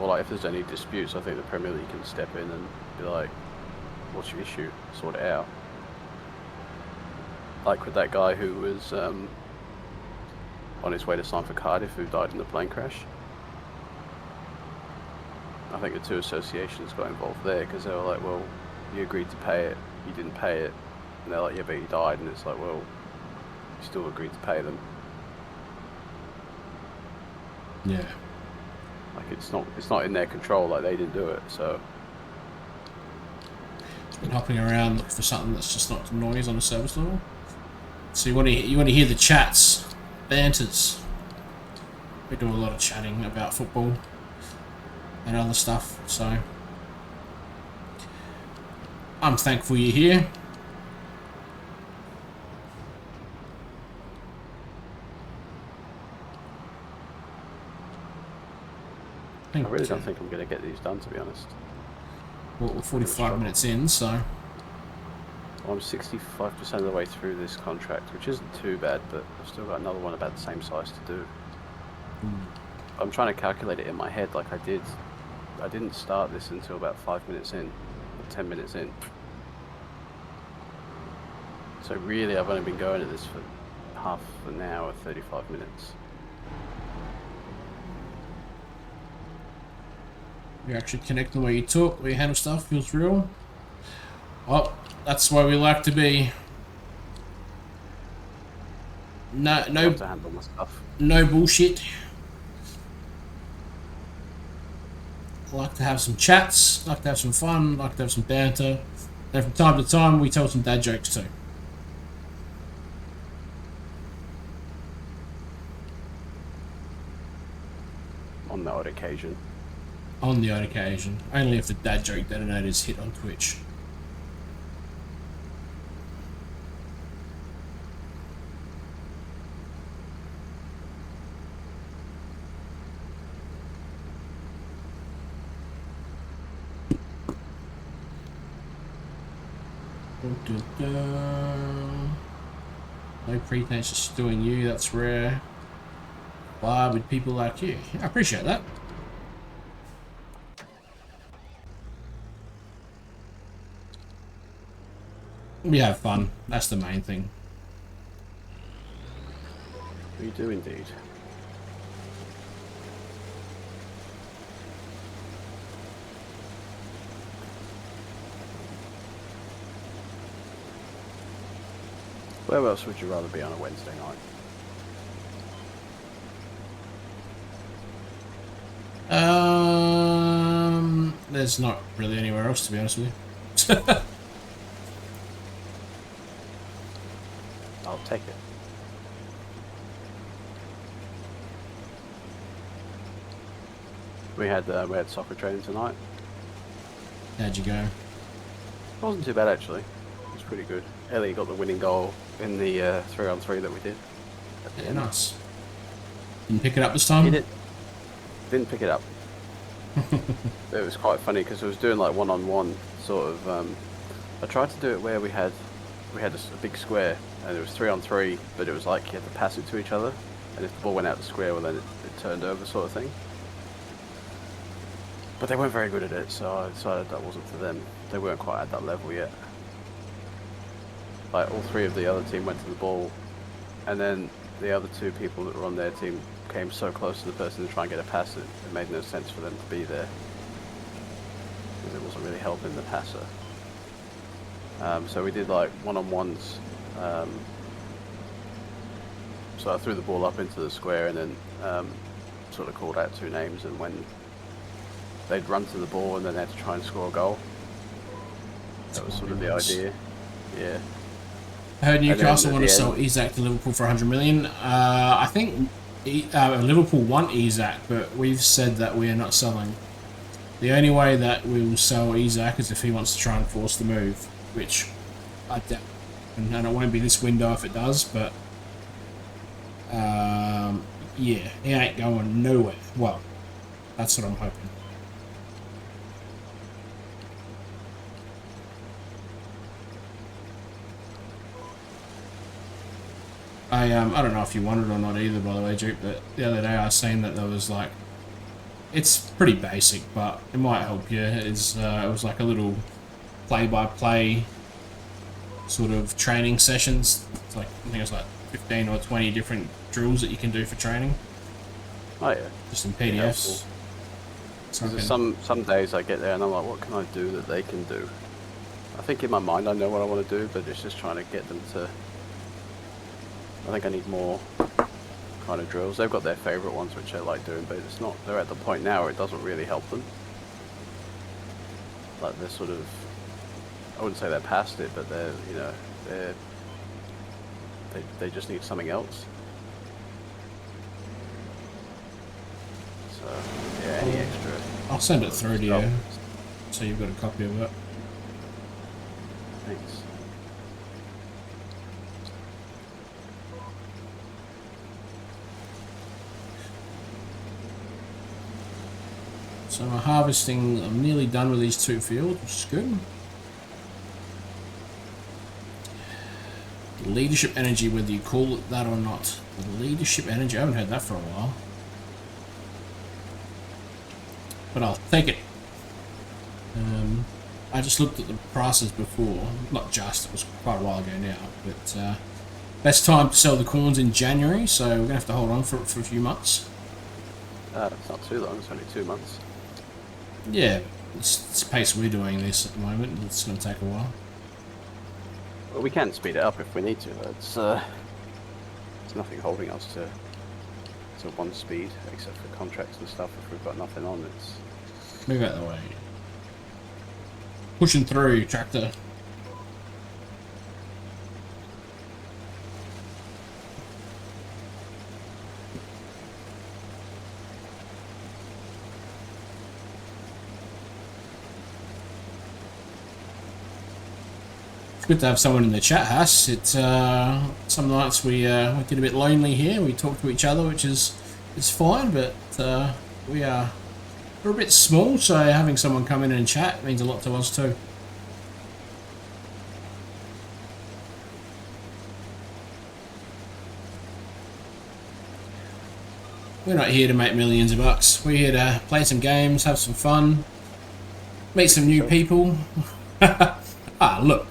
Or like if there's any disputes, I think the Premier League can step in and be like, what's your issue? Sort it out. Like with that guy who was on his way to sign for Cardiff who died in the plane crash. I think the two associations got involved there because they were like, well, you agreed to pay it, you didn't pay it. And they're like, yeah, but he died. And it's like, well, you still agreed to pay them. Yeah. Like it's not in their control, like they didn't do it, so. It's been hopping around looking for something that's just not noise on a service level. So you want to hear the chats, banters. We do a lot of chatting about football and other stuff, so I'm thankful you're here. I really don't think I'm going to get these done, to be honest. Well, we're 45 minutes in, so. Well, I'm 65% of the way through this contract, which isn't too bad, but I've still got another one about the same size to do. I'm trying to calculate it in my head like I did. I didn't start this until about 5 minutes in, or 10 minutes in. So really, I've only been going at this for half an hour, 35 minutes. You actually connect the way you talk, the way you handle stuff, feels real. Well, that's where we like to be. No To handle my stuff. No bullshit. I like to have some chats, like to have some fun, like to have some banter. And from time to time, we tell some dad jokes too. On the odd occasion. On the odd occasion. Only if the dad joke detonators hit on Twitch. No pretense, just doing you. That's rare. Why with people like you? I appreciate that. We have fun. That's the main thing. We do indeed. Where else would you rather be on a Wednesday night? There's not really anywhere else, to be honest with you. I'll take it. We had soccer training tonight. How'd you go? It wasn't too bad actually. It was pretty good. Ellie got the winning goal in the 3-on-3 that we did. Yeah, nice. Didn't pick it up this time? He didn't pick it up. It was quite funny because I was doing like one-on-one sort of. I tried to do it where we had a big square and it was 3-on-3, but it was like you had to pass it to each other, and if the ball went out the square, well then it turned over, sort of thing. But they weren't very good at it, so I decided that wasn't for them. They weren't quite at that level yet. Like all three of the other team went to the ball, and then the other two people that were on their team came so close to the person to try and get a pass it made no sense for them to be there, because it wasn't really helping the passer. So we did like one-on-ones. So I threw the ball up into the square and then sort of called out two names, and when they'd run to the ball and then they had to try and score a goal. That was sort of the idea. Yeah. I heard Newcastle want to sell Isaac to Liverpool for 100 million. I think Liverpool want Isaac, but we've said that we are not selling. The only way that we will sell Isaac is if he wants to try and force the move, which I doubt. And it won't be this window if it does, but yeah, he ain't going nowhere. Well, that's what I'm hoping. I don't know if you want it or not either, by the way, Duke, but the other day I was saying that there was like, it's pretty basic, but it might help you. It was like a little play-by-play sort of training sessions. It's like, I think it was like 15 or 20 different drills that you can do for training. Oh yeah. Just in PDFs. So some days I get there and I'm like, what can I do that they can do? I think in my mind I know what I want to do, but it's just trying to get them to. I think I need more kind of drills. They've got their favourite ones which they like doing, but it's not. They're at the point now where it doesn't really help them. Like they're sort of. I wouldn't say they're past it, but they're they just need something else. So yeah, any extra. I'll send it through to you, so you've got a copy of it. Thanks. So I'm harvesting. I'm nearly done with these two fields, which is good. Leadership energy, whether you call it that or not. Leadership energy. I haven't heard that for a while. But I'll take it. I just looked at the prices before. Not just, it was quite a while ago now. But best time to sell the corns in January, so we're going to have to hold on for a few months. It's not too long, it's only 2 months. Yeah, it's the pace we're doing this at the moment. It's going to take a while. Well, we can speed it up if we need to. It's there's nothing holding us to one speed, except for contracts and stuff. If we've got nothing on, it's... Move out the way. Pushing through, tractor. It's good to have someone in the chat, Hass. It's some nights we get a bit lonely here. We talk to each other, which is fine, but we're a bit small, so having someone come in and chat means a lot to us too. We're not here to make millions of bucks. We're here to play some games, have some fun, meet some new people. Look, I'd love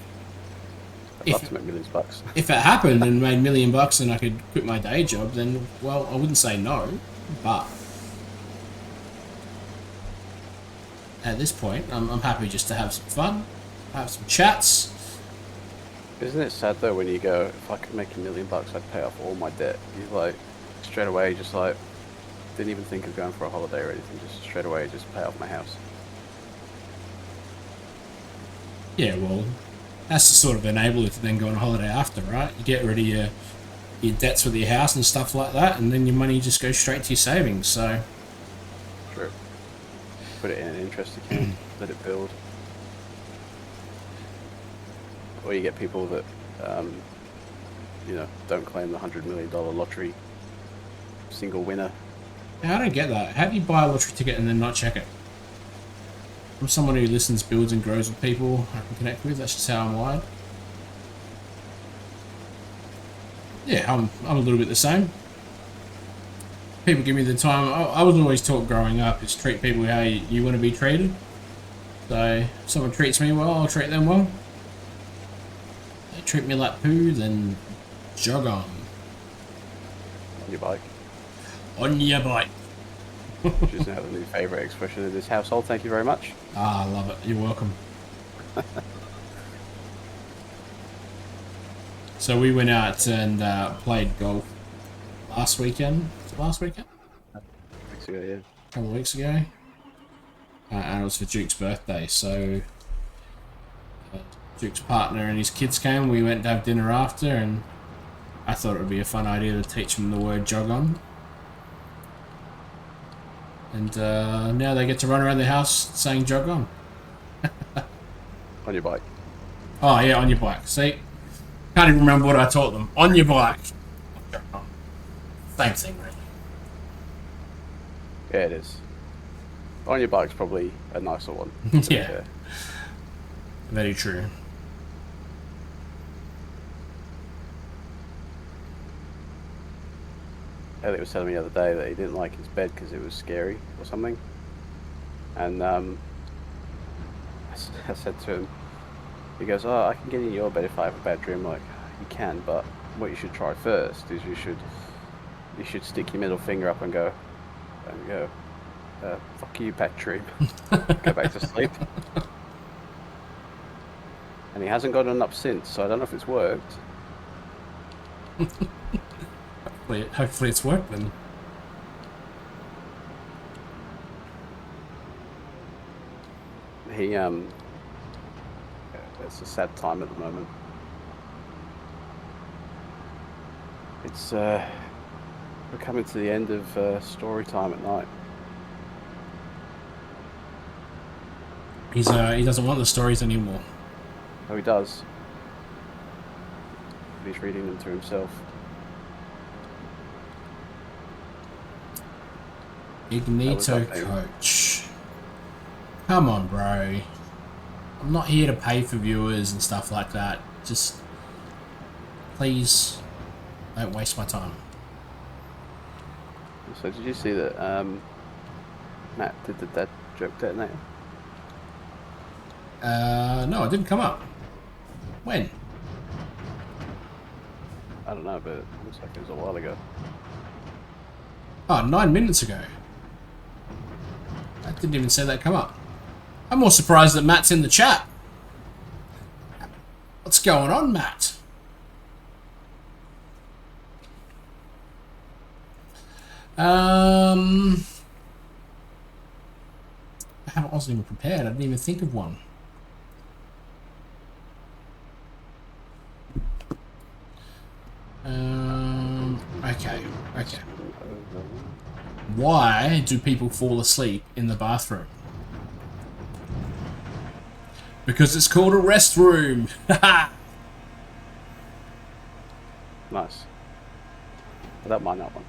if to make millions of bucks. if it happened and made $1,000,000 and I could quit my day job, then, well, I wouldn't say no. But at this point, I'm happy just to have some fun, have some chats. Isn't it sad though when you go, if I could make $1,000,000, I'd pay off all my debt. You like straight away just like didn't even think of going for a holiday or anything. Just straight away just pay off my house. Yeah, well, that's to sort of enable you to then go on holiday after, right? You get rid of your debts with your house and stuff like that, and then your money just goes straight to your savings. So, True. Put it in an interest account, let it build. Or you get people that, don't claim the $100 million lottery single winner. I don't get that. How do you buy a lottery ticket and then not check it? I'm someone who listens, builds, and grows with people I can connect with. That's just how I'm wired. Yeah, I'm a little bit the same. People give me the time. I was always taught growing up is treat people how you want to be treated. So if someone treats me well, I'll treat them well. They treat me like poo, then jog on. On your bike. On your bike. Which is now the new favourite expression in this household. Thank you very much. I love it. You're welcome. So we went out and played golf last weekend. Last weekend? Weeks ago, yeah. A couple of weeks ago. And it was for Duke's birthday. So Duke's partner and his kids came. We went to have dinner after, and I thought it would be a fun idea to teach them the word jog on. And now they get to run around the house saying jog on. On your bike. Oh, yeah, on your bike. See? Can't even remember what I taught them. On your bike. Same thing, really. Yeah, it is. On your bike's probably a nicer one. Yeah. Very true. Elliot was telling me the other day that he didn't like his bed because it was scary or something. And I said to him, he goes, "Oh, I can get in your bed if I have a bad dream." Like, you can, but what you should try first is you should stick your middle finger up and go, fuck you, bad dream. Go back to sleep. And he hasn't gotten up since, so I don't know if it's worked. Hopefully it's worked then. It's a sad time at the moment. It's we're coming to the end of story time at night. He doesn't want the stories anymore. Oh, he does. He's reading them to himself. Ignito coach. Come on, bro. I'm not here to pay for viewers and stuff like that. Just please don't waste my time. So did you see that Matt did the dad joke detonator? No, it didn't come up. When? I don't know, but it looks like it was a while ago. Oh, 9 minutes ago. I didn't even see that come up. I'm more surprised that Matt's in the chat. What's going on, Matt? I wasn't even prepared. I didn't even think of one. Okay. Why do people fall asleep in the bathroom? Because it's called a restroom. Nice. I don't mind that one.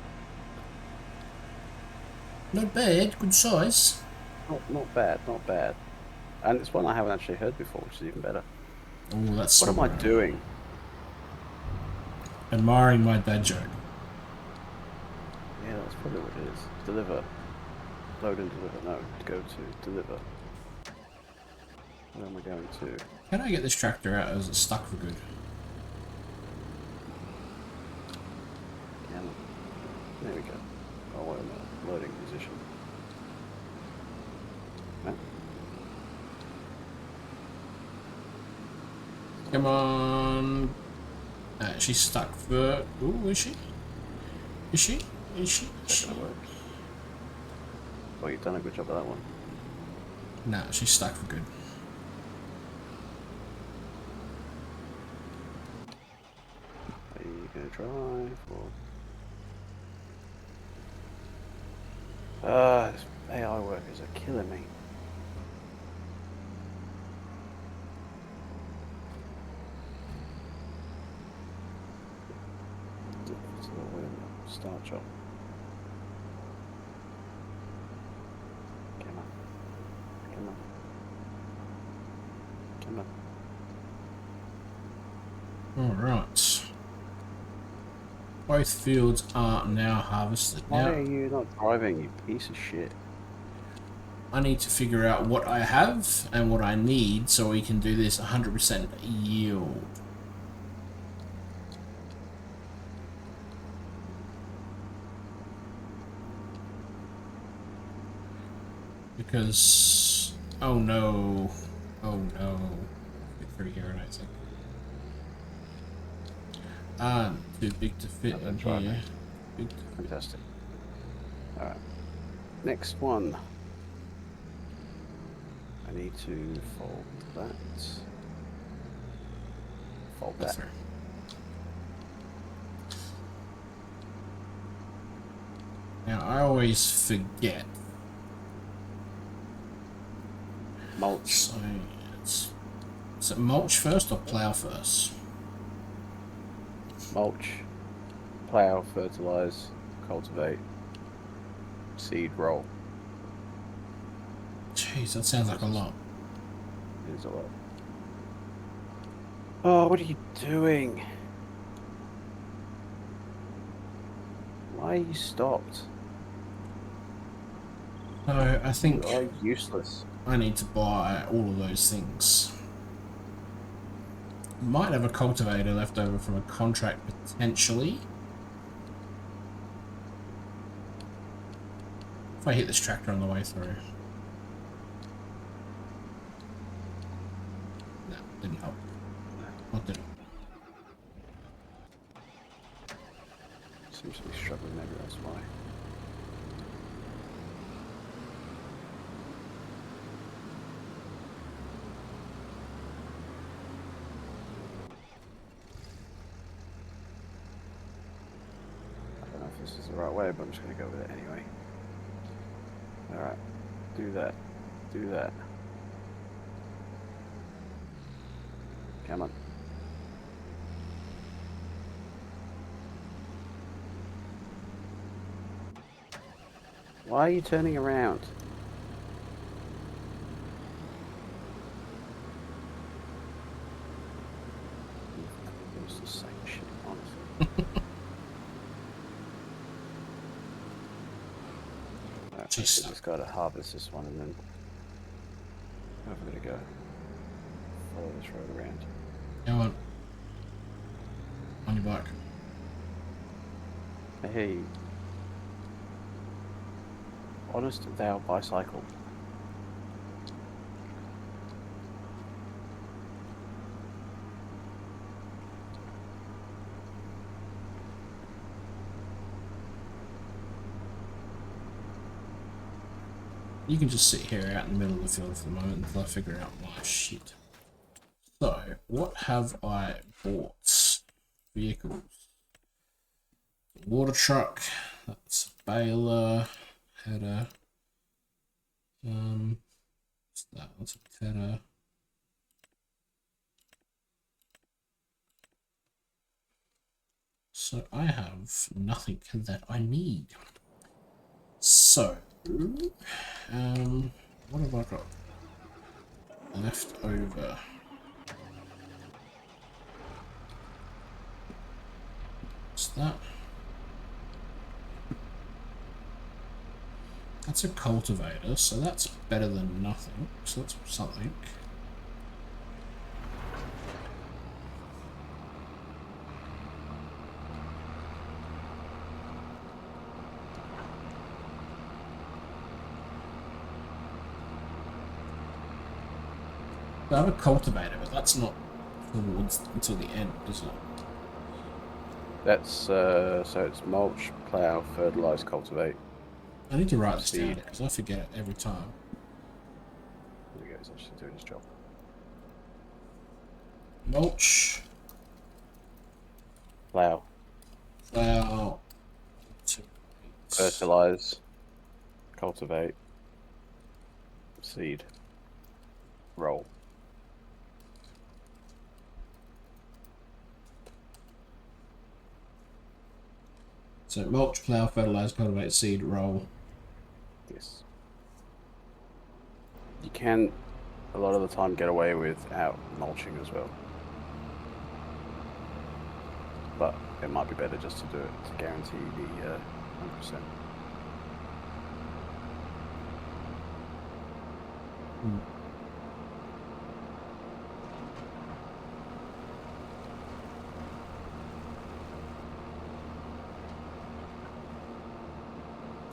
Not bad. Good size. Not bad, not bad. And it's one I haven't actually heard before, which is even better. Oh, that's What am I doing? Admiring my dad joke. Yeah, that's probably what it is. Deliver. Load and deliver. No, go to deliver. Where am I going to? Can I get this tractor out? Or is it stuck for good? Can I? There we go. Oh, wait a minute. Loading position. No? Come on. She's stuck for... Ooh, is she? Is she? Is she? Is Is she? that gonna work? Oh, you've done a good job of that one. Nah, she's stuck for good. Are you gonna drive or? This AI workers are killing me. So, wait a minute. Start job. Come on. Come on. Come on. Alright. Both fields are now harvested. Why Now, are you not driving, you piece of shit? I need to figure out what I have and what I need so we can do this 100% yield. Because... Oh no. Oh no. Get through here, I don't think. Too big to fit in here. Big to... Fantastic. Alright. Next one. I need to fold that. Fold that. Through. Now, I always forget. Mulch. So, is it mulch first or plough first? Mulch. Plow, fertilize, cultivate, seed, roll. Jeez, that sounds like a lot. It is a lot. Oh, what are you doing? Why are you stopped? So, I think You are useless. I need to buy all of those things. Might have a cultivator left over from a contract, potentially. If I hit this tractor on the way through. No, didn't help. What did it? Seems to be struggling, maybe that's why. I don't know if this is the right way, but I'm just going to go with it anyway. Alright, do that. Do that. Come on. Why are you turning around? It's the same shit, honestly. Alright, I Jeez. just gotta harvest this one and then where am I gonna go? Follow this road around. Come on your bike. Hey, honest thou bicycle. You can just sit here out in the middle of the field for the moment until I figure out my shit. So, what have I bought? Vehicles. Water truck. That's a baler. Header. What's that? That's a header. So I have nothing that I need. So, what have I got left over? What's that? That's a cultivator, so that's better than nothing. So that's something. I have a cultivator, but that's not towards until the end, is it? That's so it's mulch, plow, fertilize, cultivate. I need to write this down Seed. because I forget it every time. There he goes, actually doing his job. Mulch, Plow, plow, fertilize, cultivate, seed, roll. So mulch, plow, fertilize, cultivate, seed, roll. Yes. You can, a lot of the time, get away without mulching as well. But it might be better just to do it to guarantee the 100%.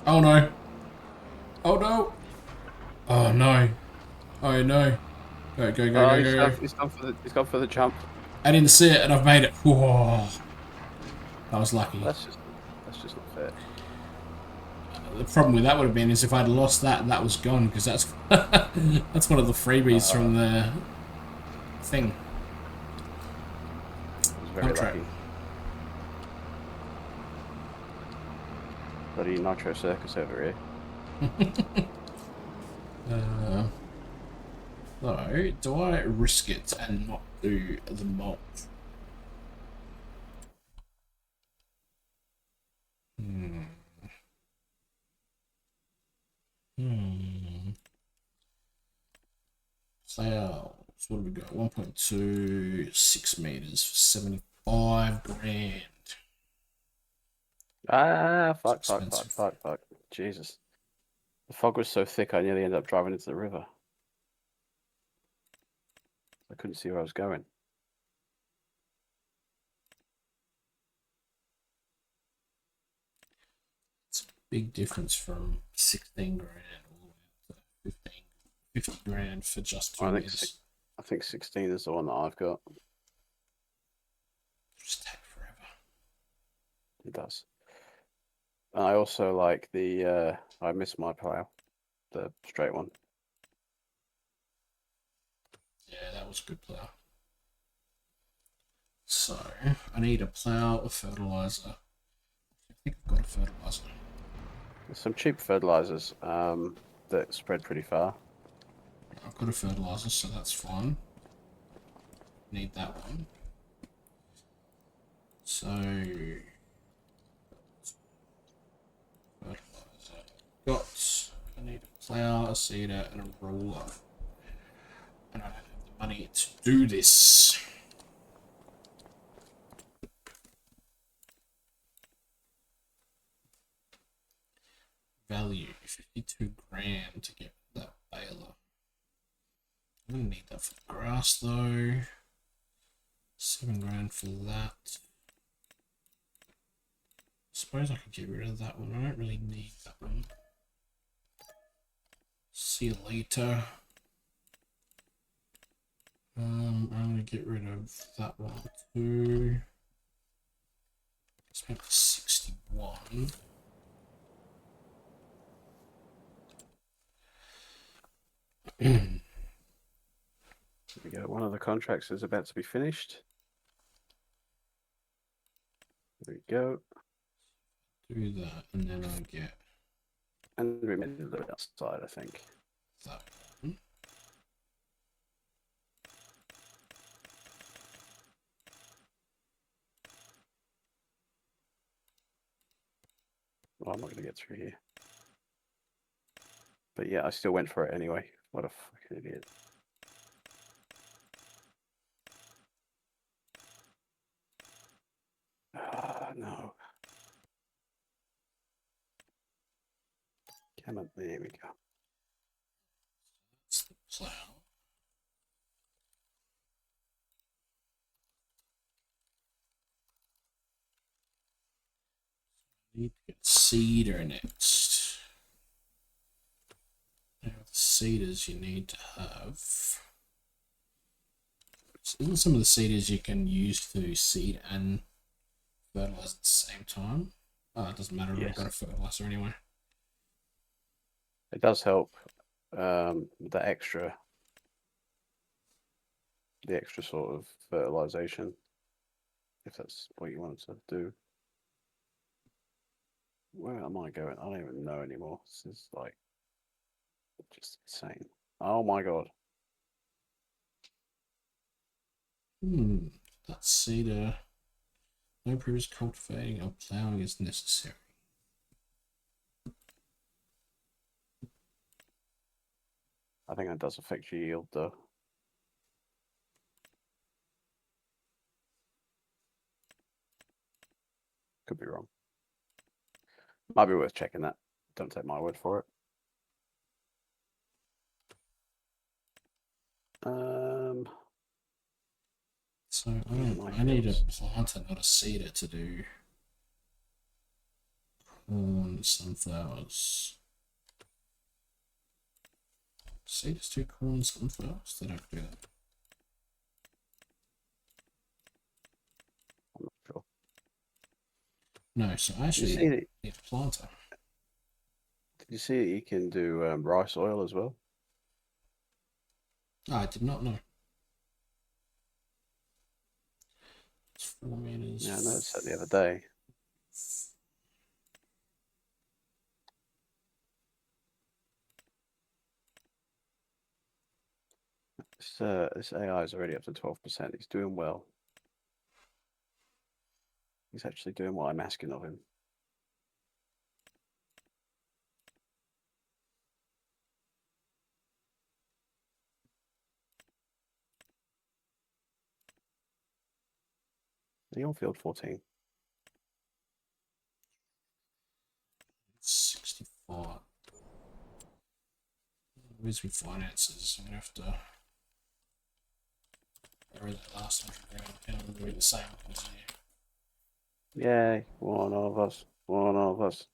Oh no! Oh no! Oh no! Oh no! Go, go, go, Oh, go, go, go. he's gone for the jump. I didn't see it and I've made it. Whoa! I was lucky. That's just not fair. The problem with that would have been is if I'd lost that, that was gone because that's that's one of the freebies from the thing. I was very Contract. lucky. Bloody Nitro Circus over here. So, do I risk it and not do the mulch? Sales. What do we got? 1.26 meters for 75 grand. Ah, fuck. Expensive. Jesus. The fog was so thick I nearly ended up driving into the river. I couldn't see where I was going. It's a big difference from 16 grand all the way up to 50 grand for just 2 meters. I think 16 is the one that I've got. Just take forever. It does. And I also like the, I miss my plow, the straight one. Yeah, that was a good plow. So, I need a plow, a fertilizer. I think I've got a fertilizer. There's some cheap fertilizers that spread pretty far. I've got a fertilizer, so that's fine. Need that one. So, fertilizer. I need a plow, a seeder, and a roller. And I don't have the money to do this. Value 52 grand to get that baler. I'm gonna need that for the grass though. 7 grand for that. Suppose I could get rid of that one. I don't really need that one. See you later. I'm gonna get rid of that one too. Spent 61. There we go. One of the contracts is about to be finished. There we go. Do that, and then I get And we made it a little bit outside, I think. that one. Well, I'm not going to get through here. But yeah, I still went for it anyway. What a fucking idiot. Ah, no. Come on, there we go. That's the plow. Need to get cedar next. Now the cedars you need to have. So isn't some of the cedars you can use to seed and fertilize at the same time? Oh, it doesn't matter. I've Yes. got a fertilizer anyway. It does help. The extra sort of fertilization, if that's what you want to do. Where am I going? I don't even know anymore. This is like just insane. Oh my god. That cedar. No previous cultivating or plowing is necessary. I think that does affect your yield though. Could be wrong. Might be worth checking that. Don't take my word for it. So I need a planter, not a seeder, to do corn, sunflowers. Seeders do corn, sunflowers. They don't do that. I'm not sure. No, so I actually need a planter. Did you see that you can do rice oil as well? Oh, I did not know. It's 4 meters. Yeah, I noticed that the other day. This AI is already up to 12%. He's doing well. He's actually doing what I'm asking of him. Are you on field 14? 65. Where's my finances? I'm gonna have to error that last 100 grand down and do the same as you. Yay, one of us. One of us.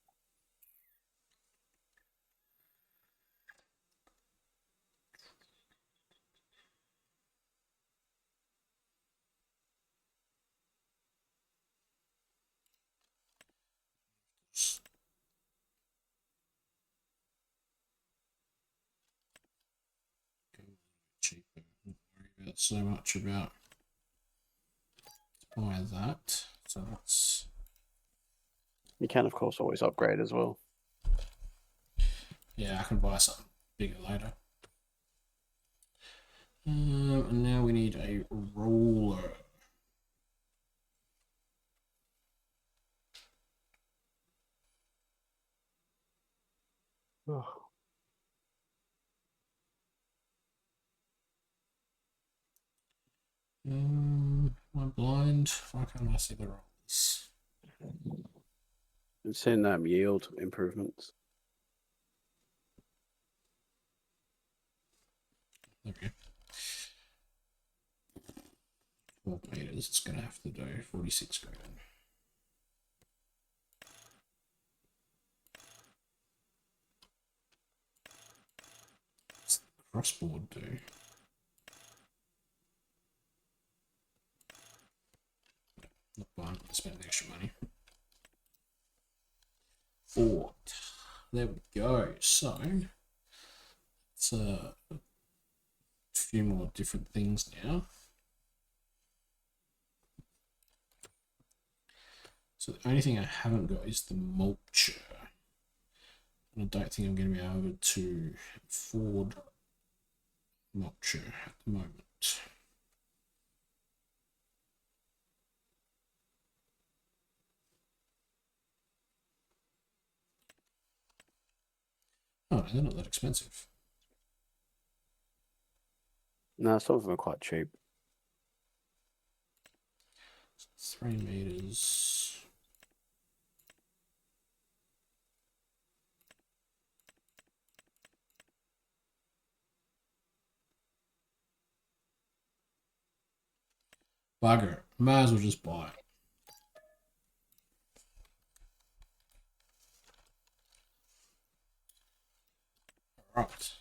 Cheaper. Don't worry about so much about buy that. So that's You can, of course, always upgrade as well. yeah, I can buy something bigger later. And now we need a roller. Oh. Am I blind? Why can't I see the rollers? It's in yield improvements. There we go. 12 meters, it's going to have to do 46 grand. What's the crossboard do? Not buying, spending extra money. Fort. There we go. So, it's a few more different things now. So the only thing I haven't got is the mulcher. And I don't think I'm going to be able to afford mulcher at the moment. Oh, they're not that expensive. No, some of them are quite cheap. 3 meters. Bugger it. Might as well just buy it. Right.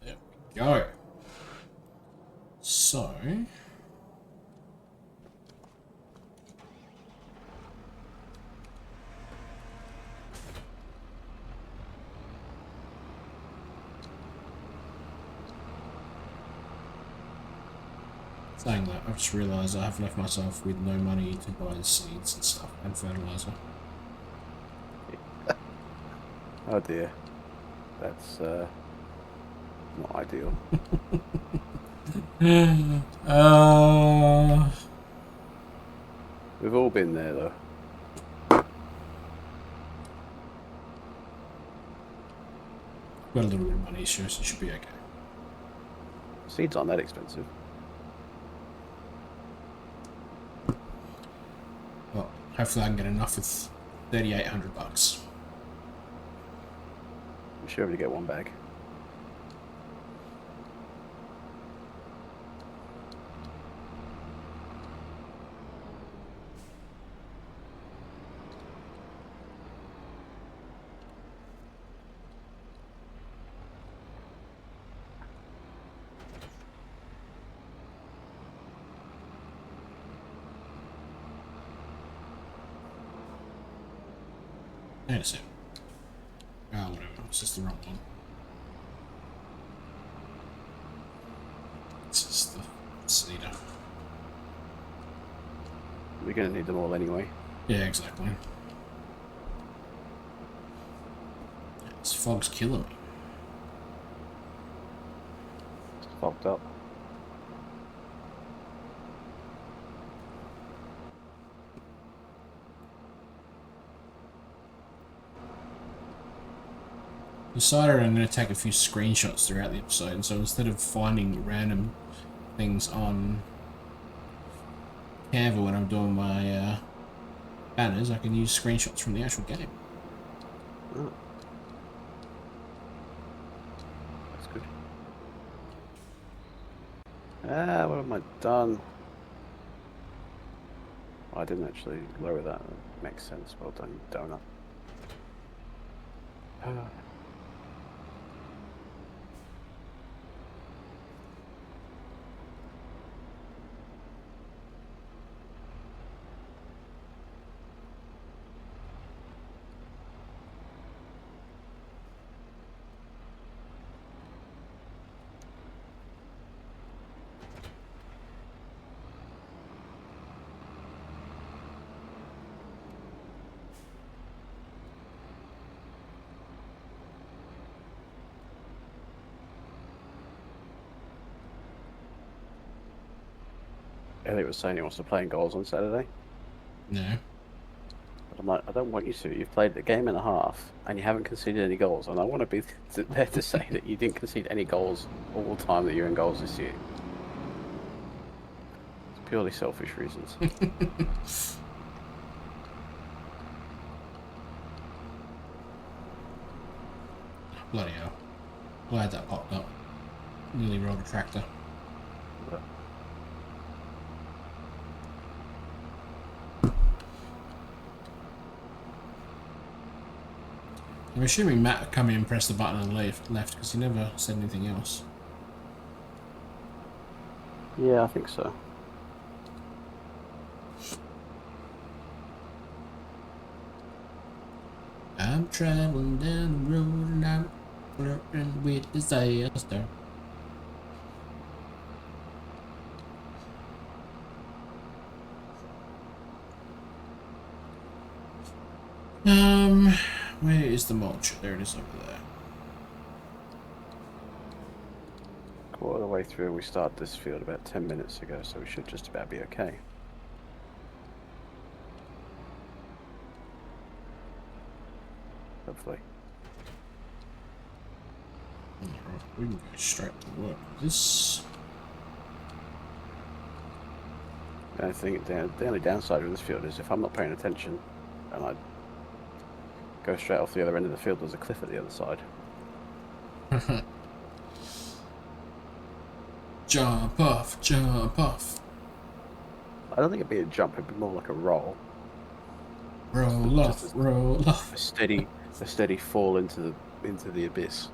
There we go. So... Saying that, I've just realised I have left myself with no money to buy the seeds and stuff and fertiliser. Oh dear. That's not ideal. We've all been there though. Got a little bit of money, sure, so it should be okay. Seeds aren't that expensive. Well, hopefully I can get enough with $3,800. I'm sure to get one bag. That's it. Oh, whatever. It's just the wrong one. It's just the cedar. We're going to need them all anyway. Yeah, exactly. This fog's killing me. It's fogged up. Decided I'm going to take a few screenshots throughout the episode, and so instead of finding random things on Canva when I'm doing my banners, I can use screenshots from the actual game. Oh. That's good. Ah, what have I done? Oh, I didn't actually lower that. That makes sense. Well done, donut. Elliot was saying he wants to play in goals on Saturday. No. But I'm like, I don't want you to. You've played a game and a half and you haven't conceded any goals. And I want to be there to say that you didn't concede any goals all the time that you're in goals this year. It's purely selfish reasons. Bloody hell. Glad that popped up. Nearly rolled a tractor. But I'm assuming Matt would come in and press the button and left because he never said anything else. yeah, I think so. I'm traveling down the road and I'm flirting with disaster. Where is the mulch? There it is over there. Quarter of the way through, we started this field about 10 minutes ago, so we should just about be okay. Hopefully. Alright, we can go straight to work. This. The only downside of this field is if I'm not paying attention and I go straight off the other end of the field, there's a cliff at the other side. Jump off, jump off. I don't think it'd be a jump. It'd be more like a roll. Roll Just off, roll off. a steady fall into the abyss.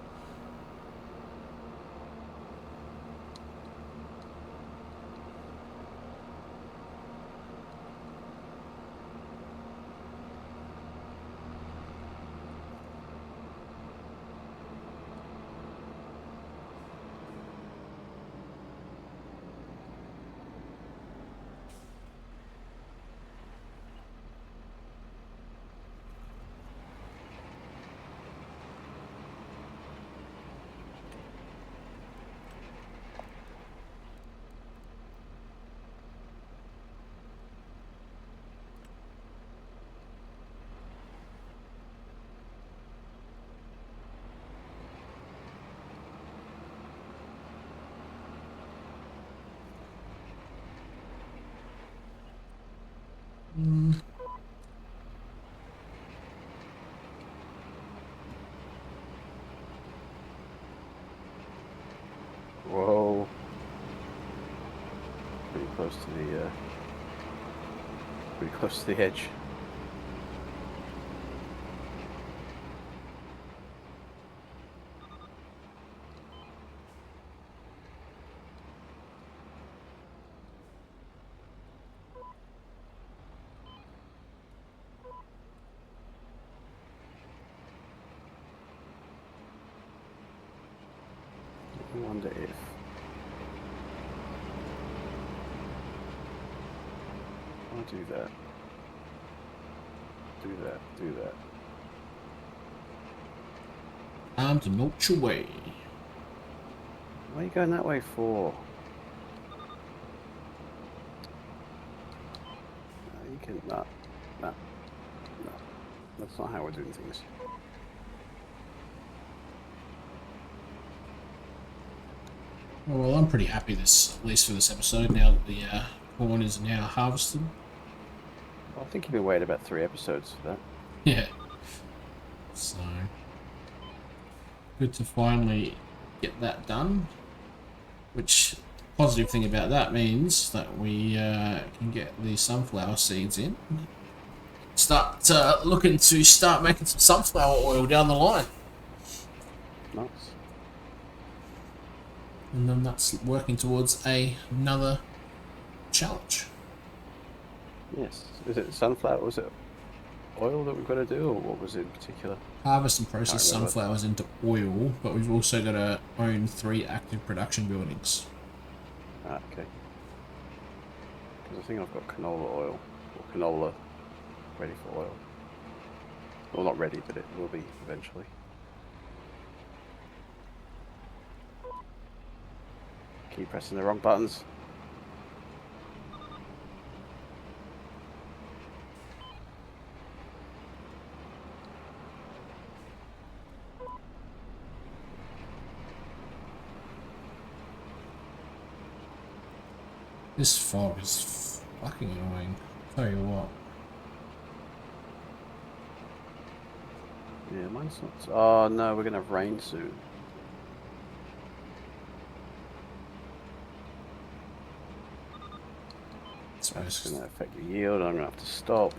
Mm. Whoa. Pretty close to the edge. I wonder if I'll do that. Do that. Time to mulch away. What are you going that way for? You can no. That's not how we're doing things. Well, I'm pretty happy at least for this episode, now that the corn is now harvested. Well, I think you've been waiting about 3 episodes for that. Yeah. So, good to finally get that done. Which, positive thing about that means that we can get the sunflower seeds in. Start looking to start making some sunflower oil down the line. Nice. And then that's working towards another challenge. Yes. Is it sunflower? Was it oil that we've got to do, or what was it in particular? Harvest and process sunflowers into oil, but we've also got to own 3 active production buildings. Ah, okay. Because I think I've got canola oil, or canola ready for oil. Well, not ready, but it will be eventually. Keep pressing the wrong buttons. This fog is fucking annoying. Tell you what. Yeah, mine's not. Oh no, we're gonna have rain soon. That's gonna affect the yield. I'm gonna have to stop.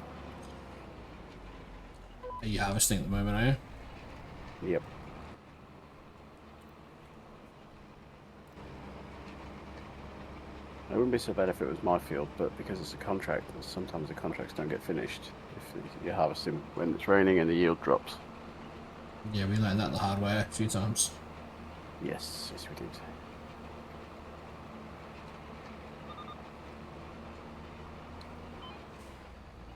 Are you harvesting at the moment, are you? Yep. It wouldn't be so bad if it was my field, but because it's a contract, sometimes the contracts don't get finished if you're harvesting when it's raining and the yield drops. Yeah, we learned that the hard way a few times. Yes, we did.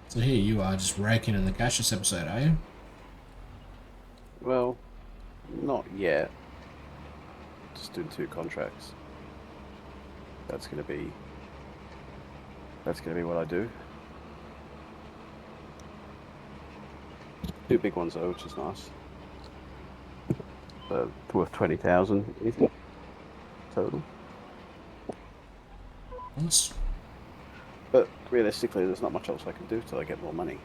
So here you are, just raking in the cash this episode, are you? Well, not yet. Just doing 2 contracts. That's gonna be what I do. 2 big ones though, which is nice. Worth 20,000 total. Nice. But realistically, there's not much else I can do till I get more money.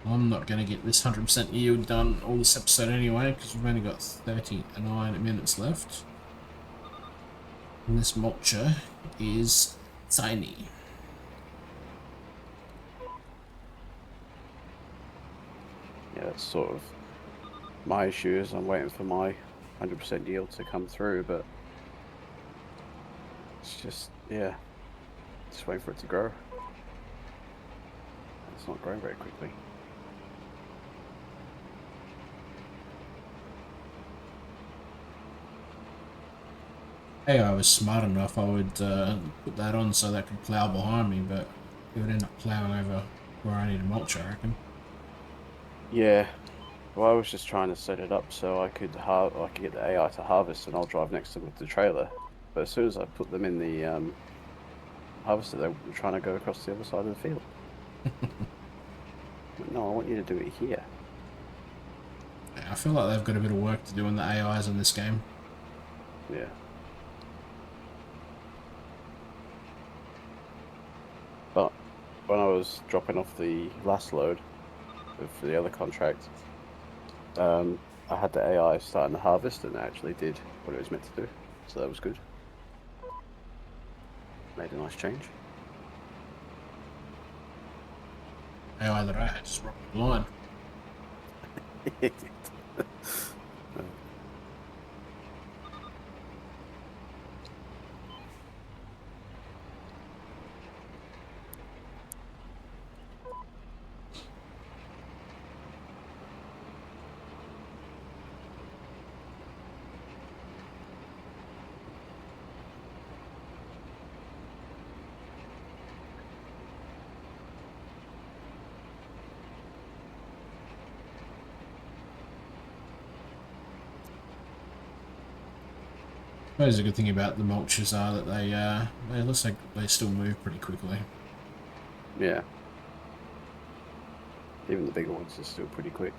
I'm not going to get this 100% yield done all this episode anyway, because we've only got 39 minutes left. And this mulcher is tiny. Yeah, that's sort of my issue is I'm waiting for my 100% yield to come through, but it's just, yeah, just waiting for it to grow. It's not growing very quickly. Hey, I was smart enough, I would put that on so that could plough behind me, but it would end up ploughing over where I need a mulch, I reckon. Yeah, well, I was just trying to set it up so I could get the AI to harvest, and I'll drive next to them with the trailer. But as soon as I put them in the harvester, they were trying to go across the other side of the field. No, I want you to do it here. I feel like they've got a bit of work to do in the AIs in this game. Yeah. But when I was dropping off the last load for the other contract, I had the AI starting to harvest, and it actually did what it was meant to do. So that was good. Made a nice change. AI that I had just rocked the line. I suppose the good thing about the mulches are that it looks like they still move pretty quickly. Yeah. Even the bigger ones are still pretty quick.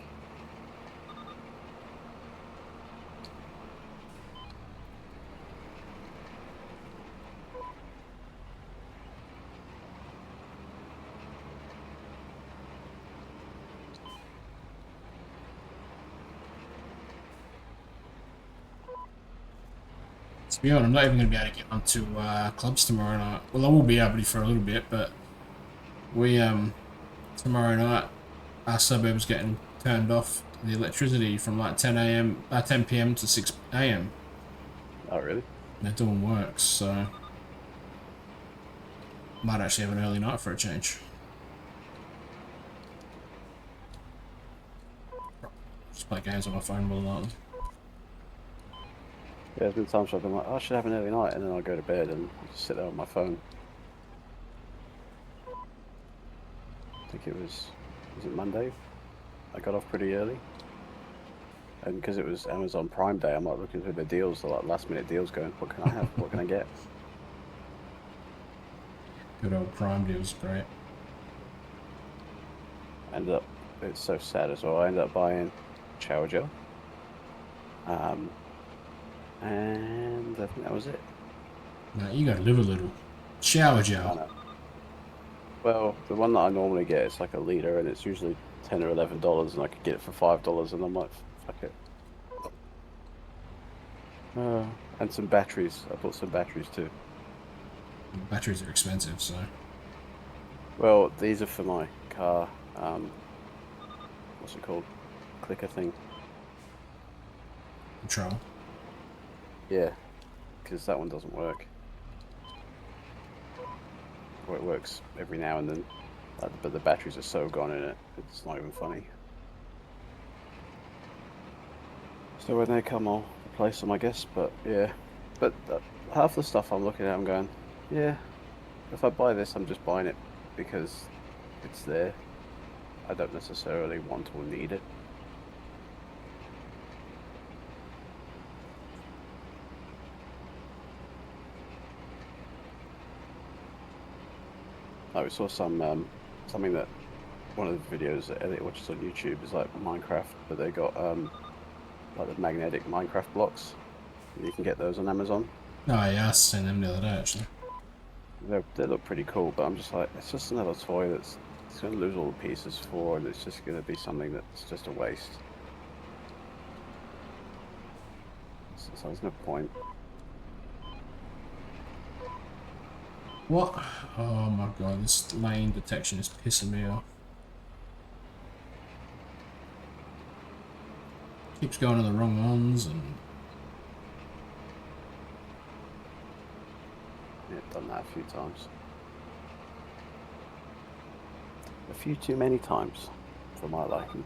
To be honest, I'm not even going to be able to get onto clubs tomorrow night. Well, I will be able to for a little bit, but we tomorrow night our suburb's getting turned off the electricity from like 10 p.m. to 6 a.m. Oh, really? They're doing works, so might actually have an early night for a change. Just play games on my phone more than likely. Yeah, there's been times where I've been like, oh, I should have an early night, and then I'll go to bed and just sit there on my phone. I think was it Monday? I got off pretty early. And because it was Amazon Prime Day, I'm like looking through the deals, the like last minute deals going, what can I have? What can I get? Good old Prime deals, great. Ended up, it's so sad as well. I ended up buying shower gel. And I think that was it. Now you gotta live a little. Shower I gel. know. Well, the one that I normally get is like a liter, and it's usually $10 or $11, and I could get it for $5, and I'm like, fuck it. And some batteries. I bought some batteries too. Batteries are expensive, so Well, these are for my car. What's it called? Clicker thing. control. Yeah, because that one doesn't work. Or it works every now and then, but the batteries are so gone in it, it's not even funny. So when they come, I'll replace them, I guess. But yeah, but half the stuff I'm looking at, I'm going, yeah. If I buy this, I'm just buying it because it's there. I don't necessarily want or need it. Like we saw something that one of the videos that Elliot watches on YouTube is like Minecraft, but they got like the magnetic Minecraft blocks. You can get those on Amazon. Oh yeah, I seen them the other day actually. They look pretty cool, but I'm just like, it's just another toy that's It's going to lose all the pieces for, and it's just going to be something that's just a waste. So there's no point. What? Oh my god, this lane detection is pissing me off. Keeps going to the wrong ones and... Yeah, done that a few times. A few too many times for my liking.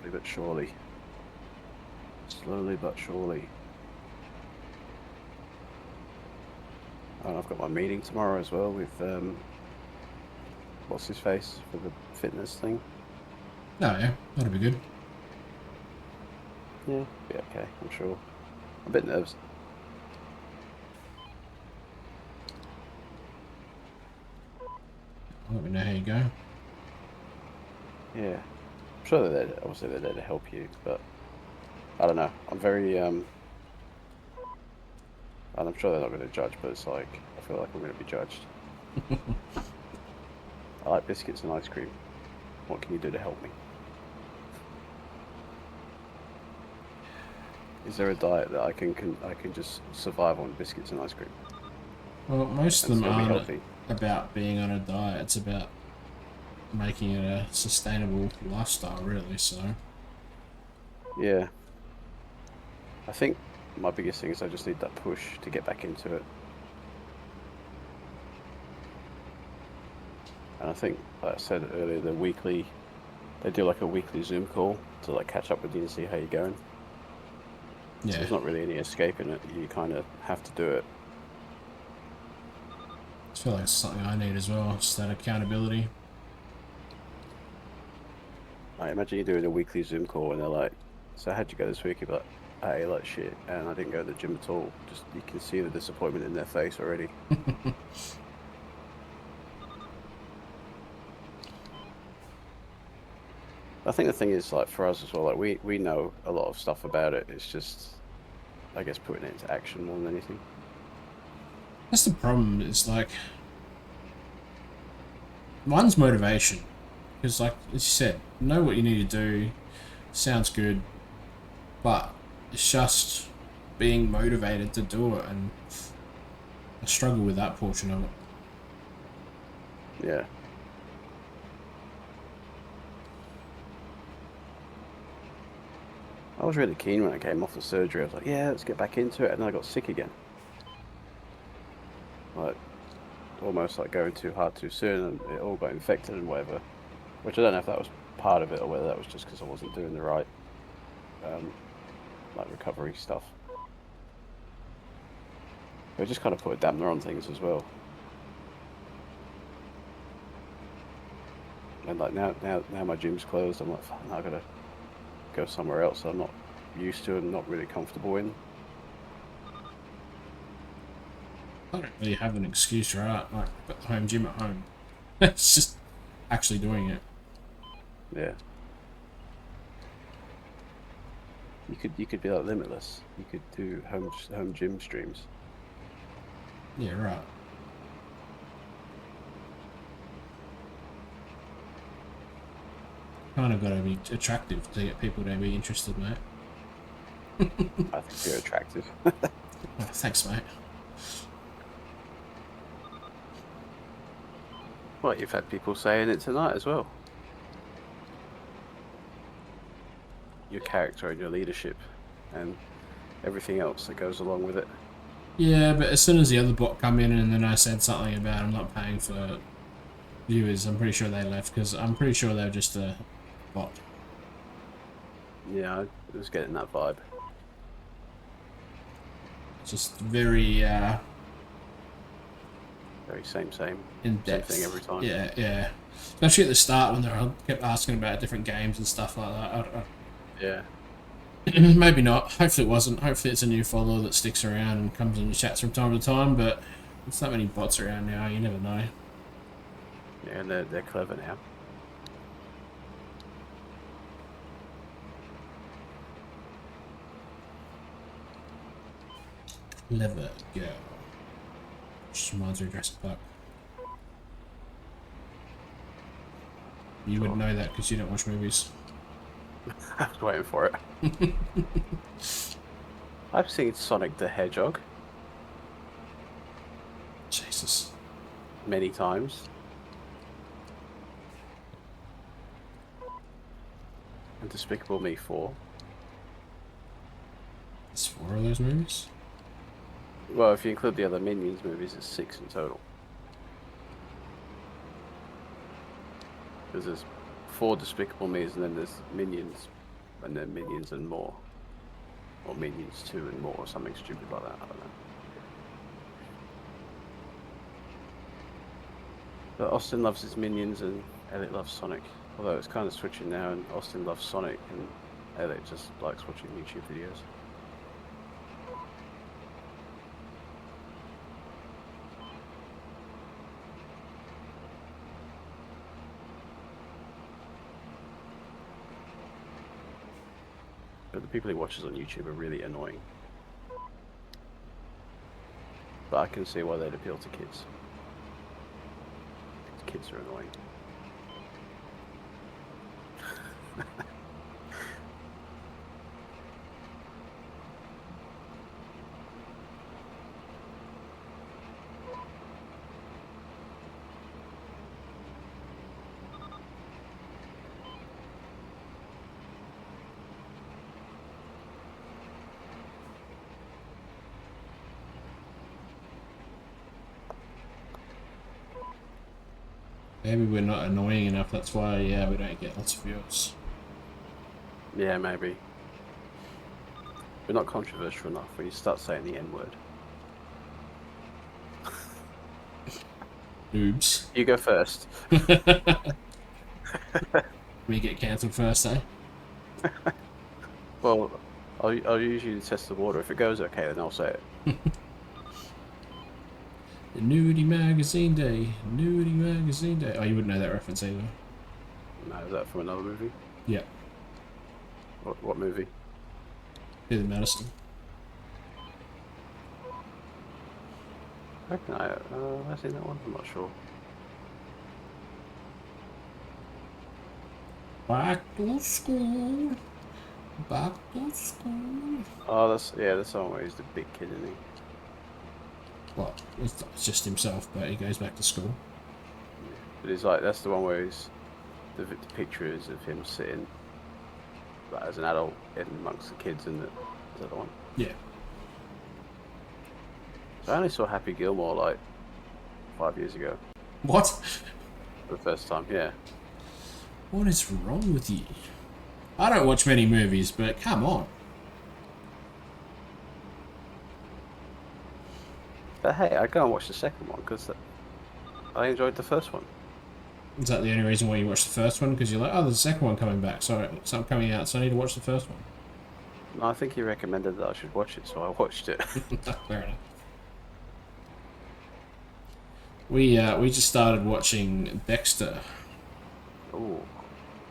Slowly but surely. Slowly but surely. And I've got my meeting tomorrow as well with what's his face for the fitness thing. No, yeah, that'll be good. Yeah, be okay, I'm sure. I'm a bit nervous. Let me know how you go. Yeah. I'm sure they're there, obviously they're there to help you, but I don't know. I'm very and I'm sure they're not going to judge, but it's like I feel like I'm going to be judged. I like biscuits and ice cream. What can you do to help me? Is there a diet that I can just survive on biscuits and ice cream? Well, most of And them still be aren't healthy? about being on a diet. It's about making it a sustainable lifestyle, really, so... Yeah. I think my biggest thing is I just need that push to get back into it. And I think, like I said earlier, they do like a weekly Zoom call to like catch up with you and see how you're going. Yeah. So there's not really any escape in it. You kind of have to do it. I feel like it's something I need as well, just that accountability. Like, imagine you doing a weekly Zoom call and they're like, "So how'd you go this week?" You're like, "I ate like shit, and I didn't go to the gym at all." Just you can see the disappointment in their face already. I think the thing is, like, for us as well, like we know a lot of stuff about it. It's just, I guess, putting it into action more than anything. That's the problem, it's like... Mine's motivation. Because, like, as you said, know what you need to do, sounds good, but it's just being motivated to do it, and I struggle with that portion of it. Yeah. I was really keen when I came off the surgery. I was like, "Yeah, let's get back into it," and then I got sick again. Like, almost like going too hard too soon, and it all got infected and whatever. Which I don't know if that was part of it or whether that was just because I wasn't doing the right, like recovery stuff. But it just kind of put a dampener on things as well. And like now my gym's closed. I'm like, "Fuck, now I gotta go somewhere else I'm not used to and not really comfortable in." I don't really have an excuse, right? Like, I've got the home gym at home. It's just actually doing it. Yeah. You could be like Limitless. You could do home gym streams. Yeah, right. Kind of got to be attractive to get people to be interested, mate. I think you're attractive. Oh, thanks, mate. Well, you've had people saying it tonight as well. Your character and your leadership and everything else that goes along with it. Yeah, but as soon as the other bot come in and then I said something about I'm not paying for viewers, I'm pretty sure they left because I'm pretty sure they were just a bot. Yeah, I was getting that vibe. Just very Very same in depth thing every time. Yeah, yeah. Especially at the start when they kept asking about different games and stuff like that. Yeah. Maybe not. Hopefully it wasn't. Hopefully it's a new follower that sticks around and comes in the chats from time to time. But there's not many bots around now. You never know. Yeah, and they're clever now. Clever girl. Just reminds me of Jurassic Park. You would know that because you don't watch movies. I was waiting for it. I've seen Sonic the Hedgehog Jesus. many times. And Despicable Me 4. There's 4 of those movies? Well, if you include the other Minions movies, it's 6 in total. Because there's 4 Despicable Me's and then there's Minions, and then Minions and more. Or Minions 2 and more, or something stupid like that, I don't know. But Austin loves his Minions and Elliot loves Sonic. Although it's kind of switching now and Austin loves Sonic and Elliot just likes watching YouTube videos. But the people he watches on YouTube are really annoying. But I can see why they'd appeal to kids. Kids are annoying. Maybe we're not annoying enough, that's why, yeah, we don't get lots of viewers. Yeah, maybe. We're not controversial enough when you start saying the N-word. Noobs. You go first. We get cancelled first, eh? Well, I'll usually test the water. If it goes okay, then I'll say it. The Nudie Magazine Day. Nudie Magazine Day. Oh, you wouldn't know that reference either. No, is that from another movie? Yeah. What movie? Here's Madison. I reckon I've seen that one. I'm not sure. Back to school. Back to school. Oh, that's the song where he's the big kid, isn't he? Well, it's just himself, but he goes back to school. But it's like that's the one where he's the picture is of him sitting like, as an adult in amongst the kids, and is that the one? Yeah. So I only saw Happy Gilmore like 5 years ago What? for the first time. Yeah. What is wrong with you? I don't watch many movies, but come on. But hey, I go and watch the second one because I enjoyed the first one. Is that the only reason why you watched the first one? Because you're like, oh, there's a second one coming back. Sorry, something coming out, so I need to watch the first one. No, I think he recommended that I should watch it, so I watched it. Fair enough. We just started watching Dexter. Ooh.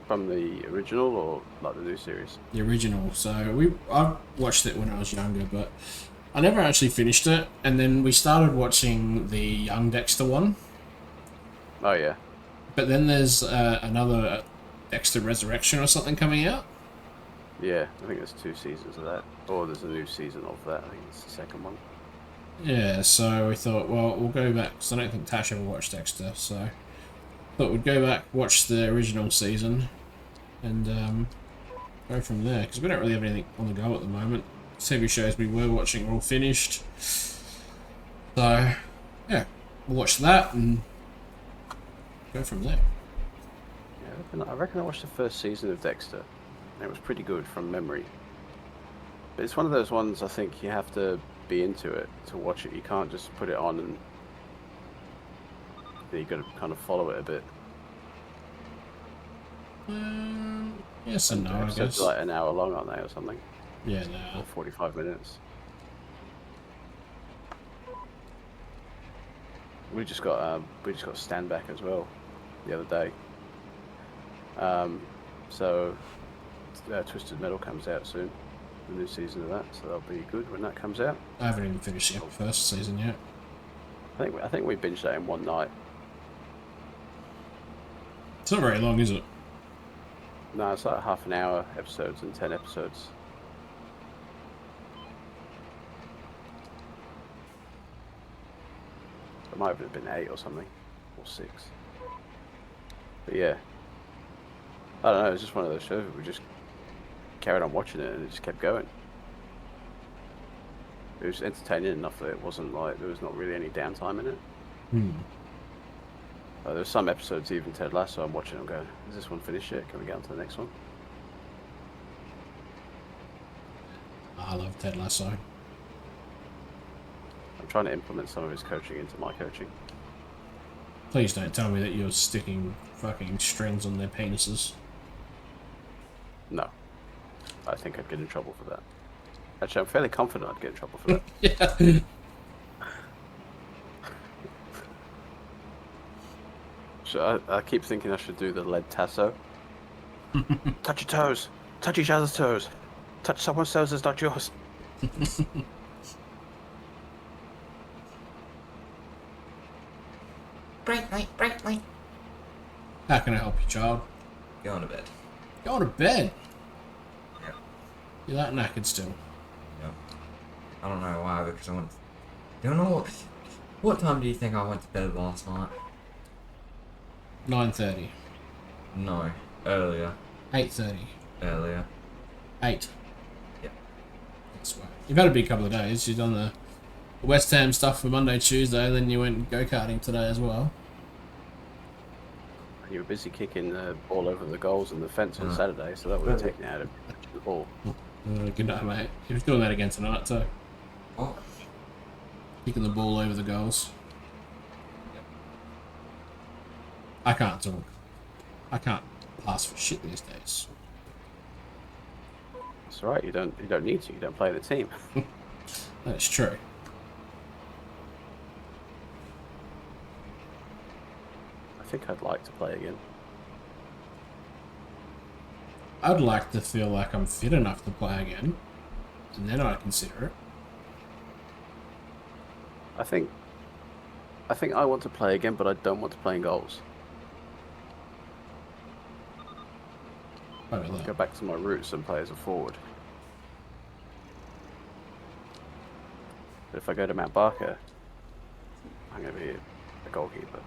From the original or like the new series? The original. So I watched it when I was younger, but I never actually finished it. And then we started watching the young Dexter one. Oh yeah. But then there's another Dexter Resurrection or something coming out. Yeah, I think there's 2 seasons of that. Or there's a new season of that. I think it's the second one. Yeah, so we thought, well, we'll go back, because I don't think Tash ever watched Dexter, so thought we'd go back, watch the original season, and go from there, because we don't really have anything on the go at the moment. TV shows we were watching are all finished. So, yeah, we'll watch that and go from there. Yeah, I reckon I watched the first season of Dexter. And it was pretty good from memory. But it's one of those ones I think you have to be into it to watch it. You can't just put it on and you got to kind of follow it a bit. Yes and no, I Episodes guess. are like an hour long, aren't they, or something? Yeah, they are. Or 45 minutes. We just got Stand back as well the other day. So Twisted Metal comes out soon, the new season of that, so that'll be good when that comes out. I haven't even finished the first season yet. I think we binged that in one night. It's not very long, is it? No, it's like half an hour episodes and 10 episodes. It might have been 8 or something, or 6. But yeah, I don't know. It's just one of those shows where we just carried on watching it and it just kept going. It was entertaining enough that it wasn't like there was not really any downtime in it. There's some episodes, even Ted Lasso, I'm watching. I'm going, is this one finished yet? Can we get on to the next one? I love Ted Lasso. I'm trying to implement some of his coaching into my coaching. Please don't tell me that you're sticking fucking strings on their penises. No, I think I'd get in trouble for that. Actually, I'm fairly confident I'd get in trouble for that. Yeah. So I keep thinking I should do the lead tasso. Touch your toes. Touch each other's toes. Touch someone's toes that's not yours. Bright light, bright light. How can I help you, child? Going to bed. Go to bed. Yep. You're that knackered still. Yep. I don't know why, because I went... You know what time do you think I went to bed last night? 9:30. No. Earlier. 8:30. Earlier. 8. Yep. That's right. You've had a big couple of days. You've done the West Ham stuff for Monday, Tuesday, then you went go-karting today as well. And you were busy kicking the ball over the goals and the fence on Saturday, so that would have taken you out of the ball. Good night, mate. He was doing that again tonight, too. What? Kicking the ball over the goals. I can't talk. I can't pass for shit these days. That's right. You don't need to. You don't play the team. That's true. I think I'd like to play again. I'd like to feel like I'm fit enough to play again, and then I'd consider it. I think I want to play again, but I don't want to play in goals. Maybe I'll that. go back to my roots and play as a forward. But if I go to Mount Barker, I'm going to be a goalkeeper.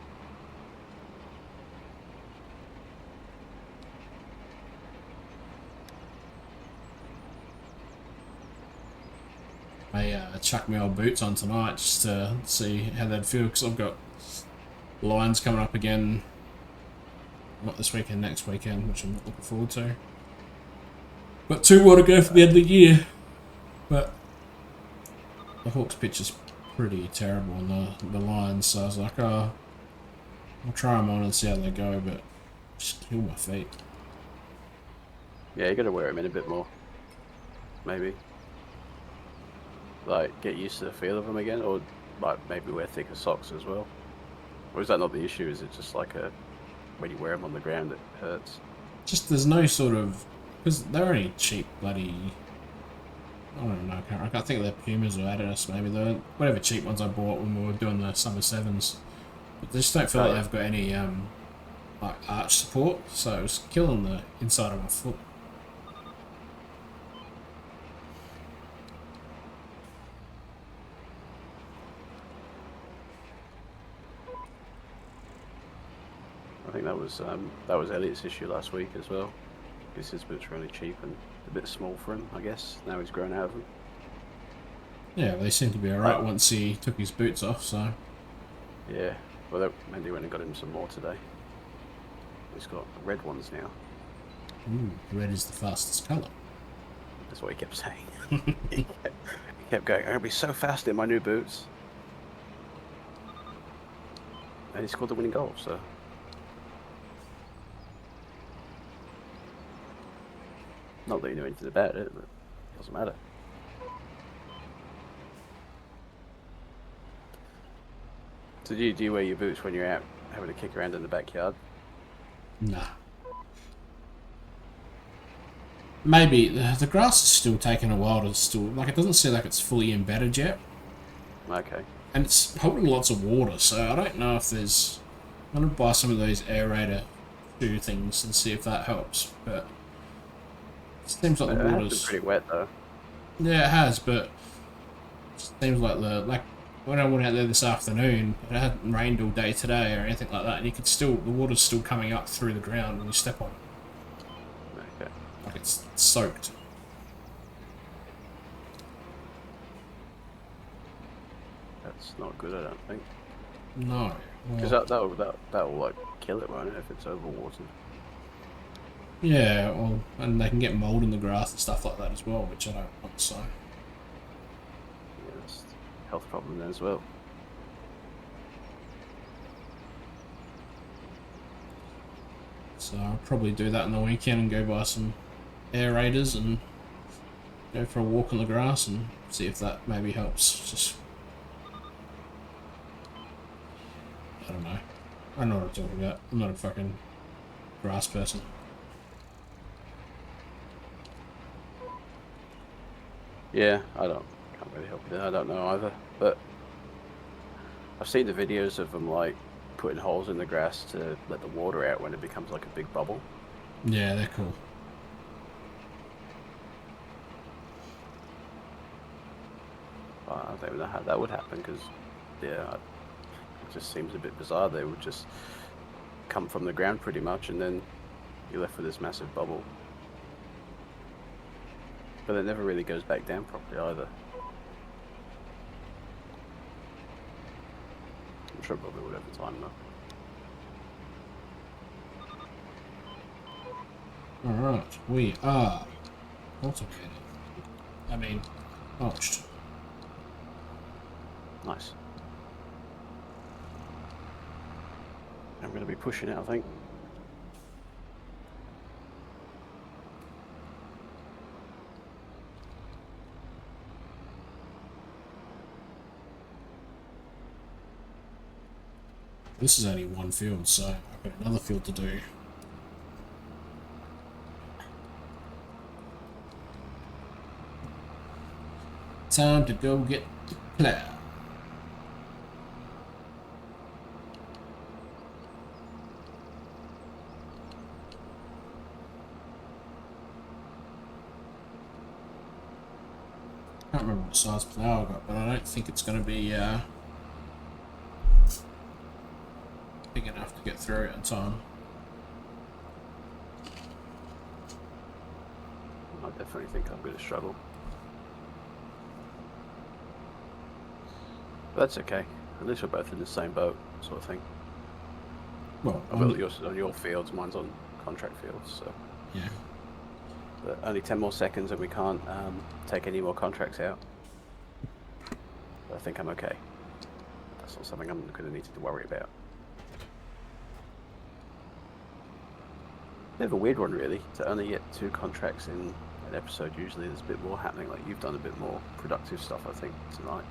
I chuck my old boots on tonight just to see how they'd feel, because I've got Lions coming up again. Not this weekend, next weekend, which I'm not looking forward to. Got 2 more to go for the end of the year. But the Hawks pitch is pretty terrible on the Lions, so I was like, oh, I'll try them on and see how they go, but just kill my feet. Yeah, you got to wear them in a bit more. Maybe. Like, get used to the feel of them again, or like maybe wear thicker socks as well. Or is that not the issue? Is it just like when you wear them on the ground it hurts? Just there's no sort of, because they're only cheap bloody, I don't know, I can't think they're Pumas or Adidas, maybe they're whatever cheap ones I bought when we were doing the summer 7s. But they just don't feel like they've got any like arch support, so it's killing the inside of my foot. think that was Elliot's issue last week as well. Because his boots were really cheap and a bit small for him, I guess. Now he's grown out of them. Yeah, they seemed to be alright once he took his boots off, so... Yeah, well, Mandy went and got him some more today. He's got red ones now. Ooh, red is the fastest colour. That's what he kept saying. he kept going, I'm going to be so fast in my new boots. And he scored the winning goal, so... Not that you knew anything about it, but it doesn't matter. So do you wear your boots when you're out having a kick around in the backyard? Nah. Maybe the grass is still taking a while to still... Like, it doesn't seem like it's fully embedded yet. Okay. And it's holding lots of water, so I don't know if there's... I'm going to buy some of those aerator shoe things and see if that helps, but... It seems like the water's... It's pretty wet, though. Yeah, it has, but... It seems like when I went out there this afternoon, it hadn't rained all day today or anything like that, and you could still... The water's still coming up through the ground when you step on it. Okay. Like it's soaked. That's not good, I don't think. No. Because Well, that will like kill it, won't it, if it's overwatered? yeah, well, and they can get mold in the grass and stuff like that as well, which I don't want, so... Yeah, that's a health problem then as well. So I'll probably do that on the weekend and go buy some aerators and go for a walk on the grass and see if that maybe helps. Just... I don't know. I don't know what I'm talking about. I'm not a fucking grass person. Yeah, can't really help it. I don't know either. But I've seen the videos of them like putting holes in the grass to let the water out when it becomes like a big bubble. Yeah, they're cool. I don't even know how that would happen because, yeah, it just seems a bit bizarre. They would just come from the ground pretty much, and then you're left with this massive bubble. But it never really goes back down properly either. I'm sure it probably would over time though. Alright, we are cultivated. I mean, mulched. Nice. I'm going to be pushing it, I think. This is only one field, so I've got another field to do. Time to go get the plow. I can't remember what size plow I got, but I don't think it's going to be big enough to get through it in time. I definitely think I'm going to struggle. But that's okay. At least we're both in the same boat, sort of thing. Well, I've got yours on your fields, mine's on contract fields, so. yeah. But only 10 more seconds and we can't take any more contracts out. But I think I'm okay. That's not something I'm going to need to worry about. Bit of a weird one, really, to only get 2 contracts in an episode. Usually there's a bit more happening, like you've done a bit more productive stuff, I think, tonight.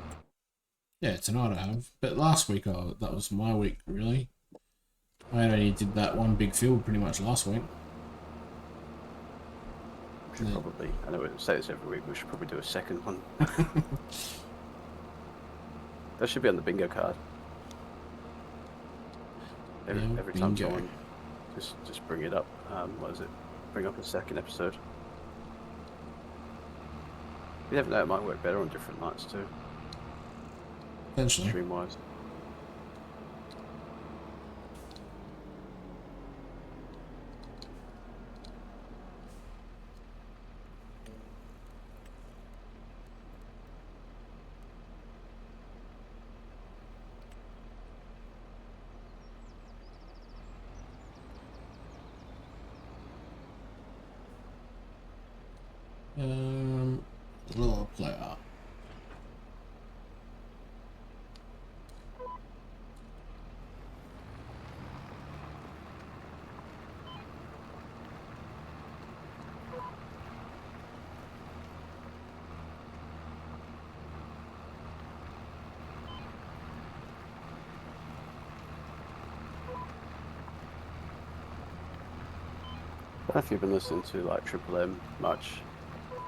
Yeah, tonight I have. But last week, that was my week, really. I only did that one big field pretty much last week. We should probably, I know we say this every week, we should probably do a second one. That should be on the bingo card. Every time someone just bring it up. What is it? Bring up a second episode. You never know, it might work better on different nights too. Potentially. Stream wise. player. I don't know if you've been listening to like Triple M much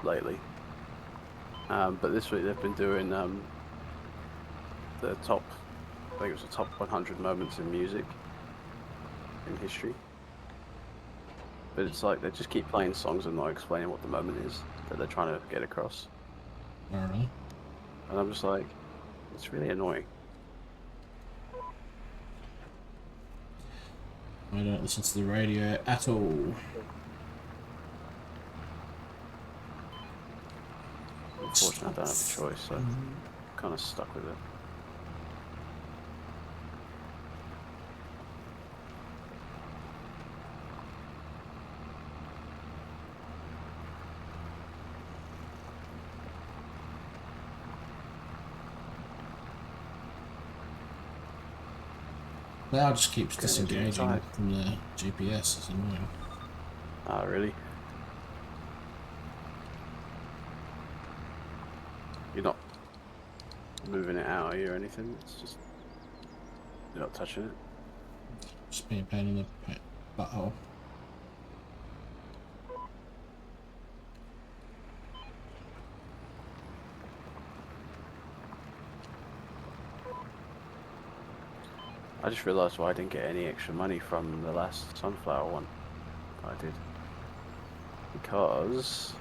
lately, but this week they've been doing the top, I think it was the top 100 moments in music in history. But it's like they just keep playing songs and not explaining what the moment is that they're trying to get across. I don't know. And I'm just like, it's really annoying. I don't listen to the radio at all. Unfortunately, I don't have a choice, so I'm kind of stuck with it. Now just keeps Okay, disengaging tired. from the GPS. It's annoying. Ah, really? You're not moving it out, are you, or anything? It's just, you're not touching it? Just being a pain in the butthole. I just realised why I didn't get any extra money from the last sunflower one I did. Because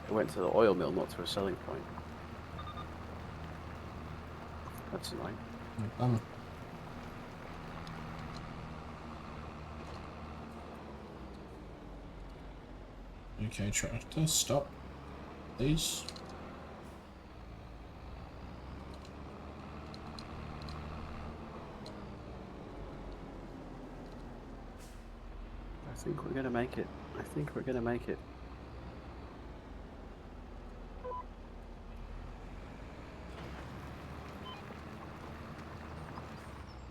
it went to the oil mill, not to a selling point. That's annoying. Bummer. Okay, tractor, stop. Please. I think we're gonna make it. I think we're gonna make it.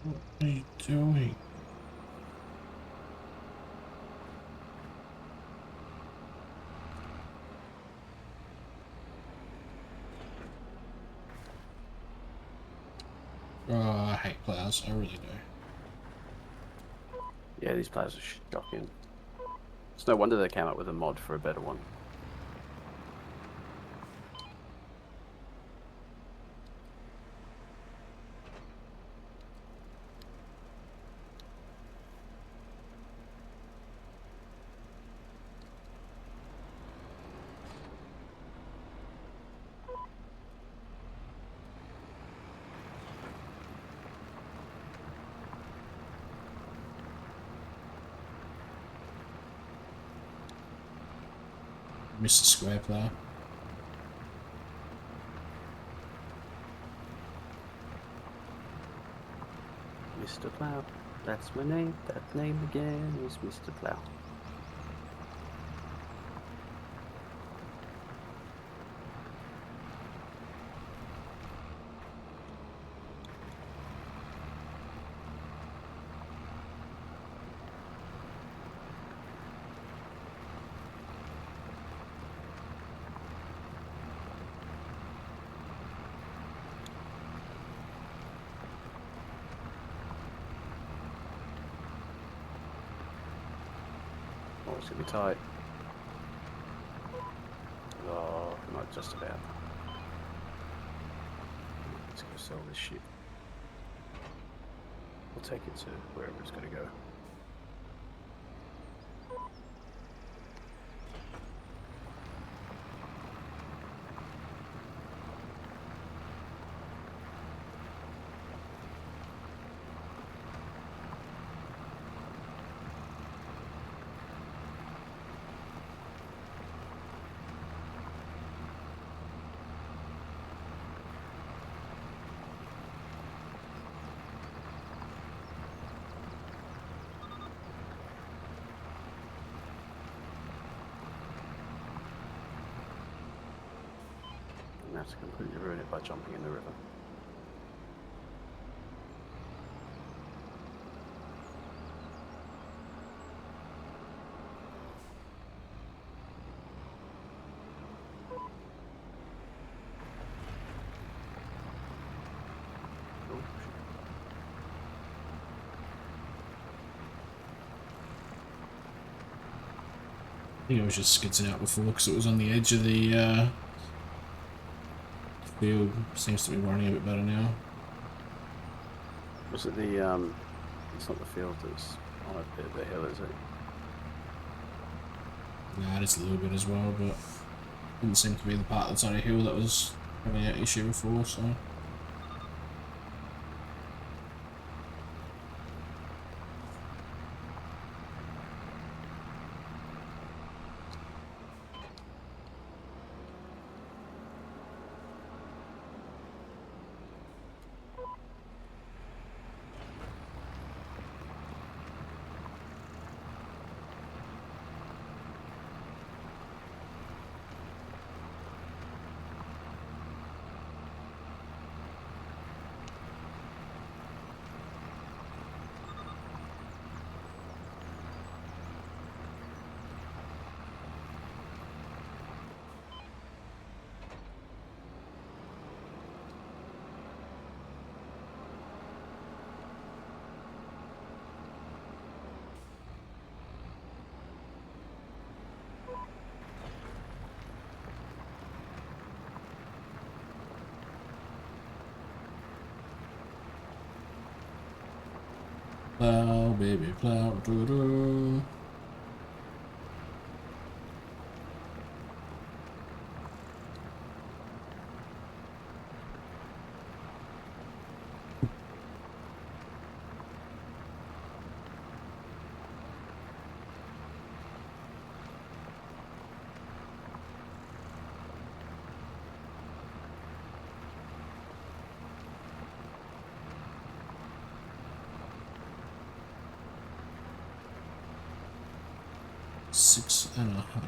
What are you doing? Oh, I hate plows. I really do. Yeah, these players are shocking. It's no wonder they came up with a mod for a better one. Missed the square plow. Mr. Plow. That's my name. That name again is Mr. Plow. Oh, it's gonna be tight. Oh, not just about. Let's go sell this shit. We'll take it to wherever it's gonna go. gonna have to completely ruin it by jumping in the river. Oh, shit. I think I was just skidsing out before because it was on the edge of the field. Seems to be running a bit better now. Was it the it's not the field that's on a bit of the hill, is it? Nah, just a little bit as well, but didn't seem to be the part that's on a hill that was having that issue before, so. Plow, baby, plow, doo-doo.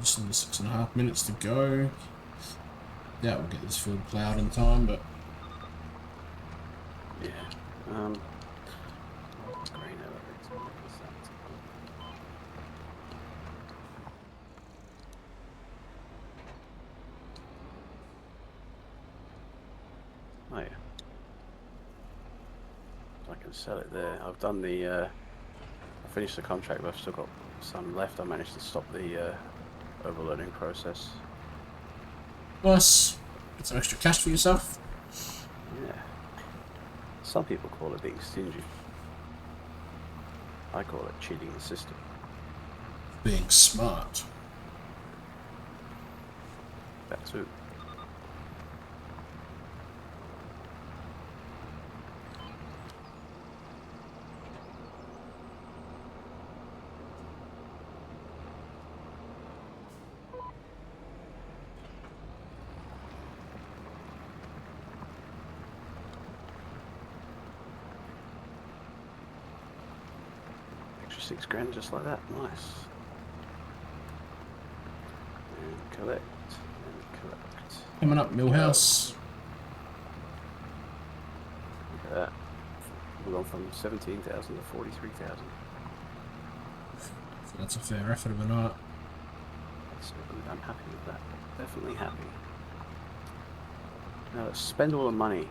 Just under 6.5 minutes to go. Yeah, we'll get this field plowed in time, but Yeah. Grain elevator. What is that? Oh yeah. I can sell it there. I've done the. I finished the contract, but I've still got some left. I managed to stop the overloading process. nice. Get some extra cash for yourself. Yeah. Some people call it being stingy. I call it cheating the system. Being smart. That too. Extra $6 just like that. Nice. And collect. And collect. Coming up, Millhouse. Look at that. We've gone from 17,000 to 43,000. So that's a fair effort of a night. So I'm happy with that. Definitely happy. Now let's spend all the money.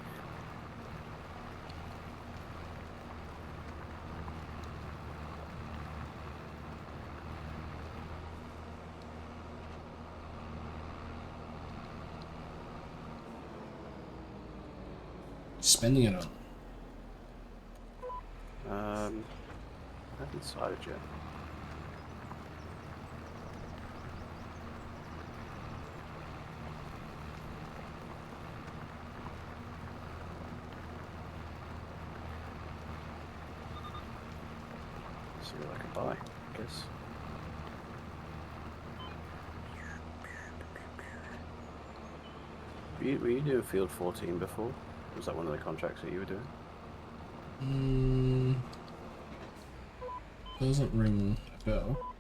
Spending it on. I haven't decided yet. See what I can buy, I guess. Were you doing Field 14 before? Was that one of the contracts that you were doing? Doesn't ring a bell.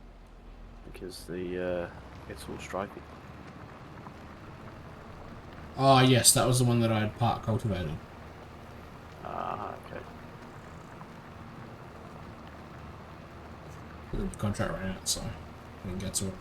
Because the it's all stripy. Oh, yes, that was the one that I had part cultivated. Ah, okay. The contract ran out, so I didn't get to it.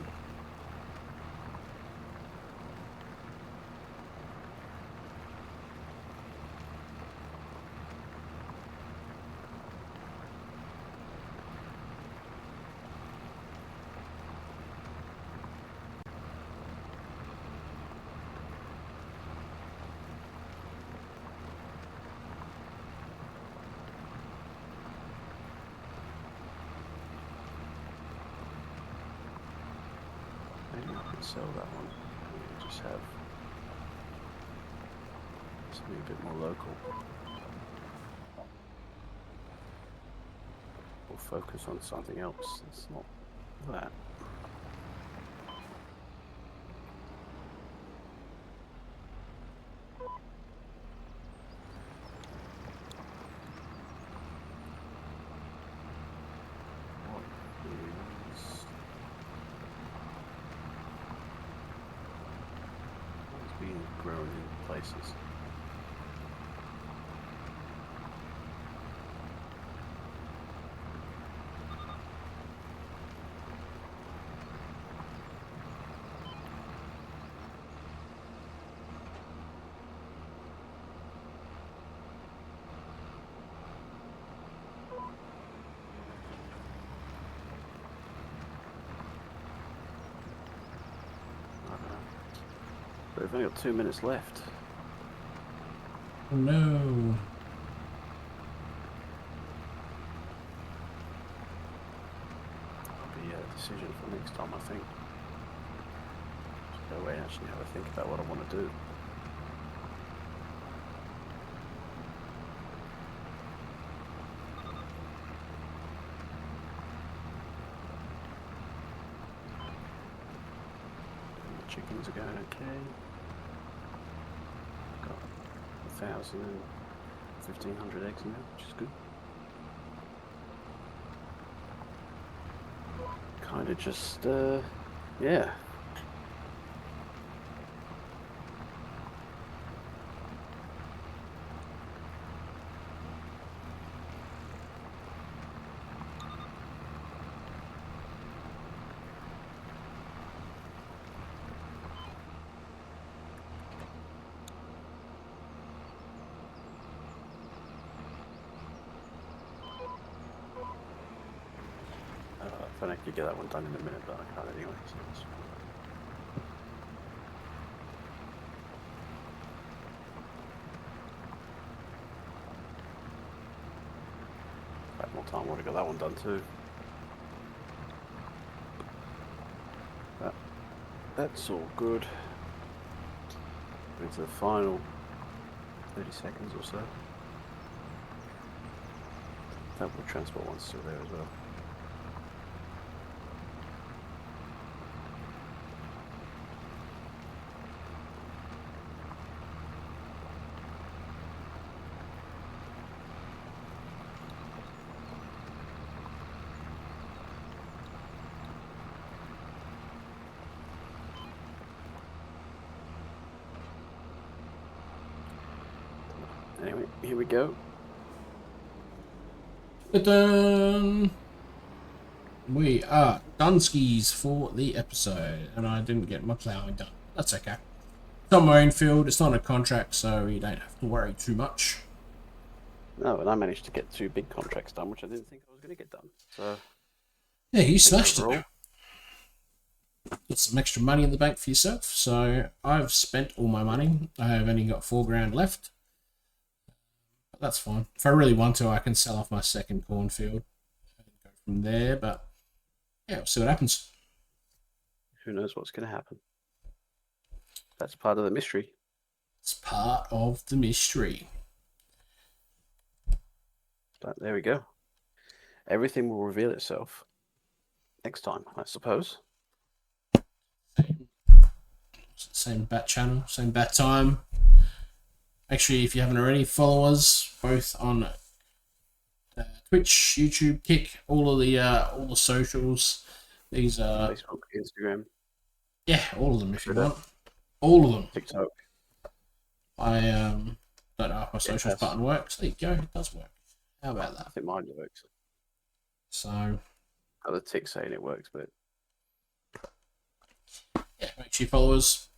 Maybe I can sell that one. Maybe just have something a bit more local. Or focus on something else that's not that. What is... It's being grown in places. I don't know. But we've only got 2 minutes left. Oh, no. That'll be a decision for next time, I think. Just go away and actually have a think about what I want to do. And the chickens are going okay. Got 1,000 and 1,500 eggs now, which is good. Kind of just, yeah. I think I could get that one done in a minute, but I can't anyway. So it's... If I had more time, I would have got that one done too. But that's all good. Into the final 30 seconds or so. That wood transport one's still there as well. Anyway, here we go. Ta-da! We are Dunskies for the episode, and I didn't get my ploughing done. That's okay. It's on my own field, it's not a contract, so you don't have to worry too much. No, and I managed to get 2 big contracts done, which I didn't think I was going to get done. So Yeah, you smashed it. overall, Get some extra money in the bank for yourself. So I've spent all my money. I have only got $4,000 left. But that's fine. If I really want to, I can sell off my second cornfield and go from there. But yeah, we'll see what happens. who knows what's going to happen? That's part of the mystery. It's part of the mystery. But there we go. Everything will reveal itself next time, I suppose. Same bat channel, same bat time. Actually, if you haven't already, follow us both on Twitch, YouTube, Kick, all the socials. These are Facebook, Instagram, yeah, all of them if you Twitter. want. All of them. TikTok. I don't know if my socials that's- button works. There you go, it does work. How about I that? think mine works. So Other tick saying it works, but yeah, make sure you follow us.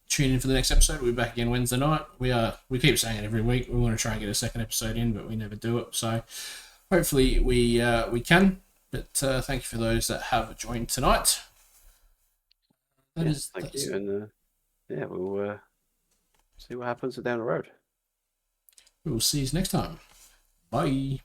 Tune in for the next episode. We'll be back again Wednesday night. We keep saying it every week. We want to try and get a second episode in, but we never do it. So hopefully we can. But thank you for those that have joined tonight. thank you, and we'll see what happens down the road. We will see you next time. Bye.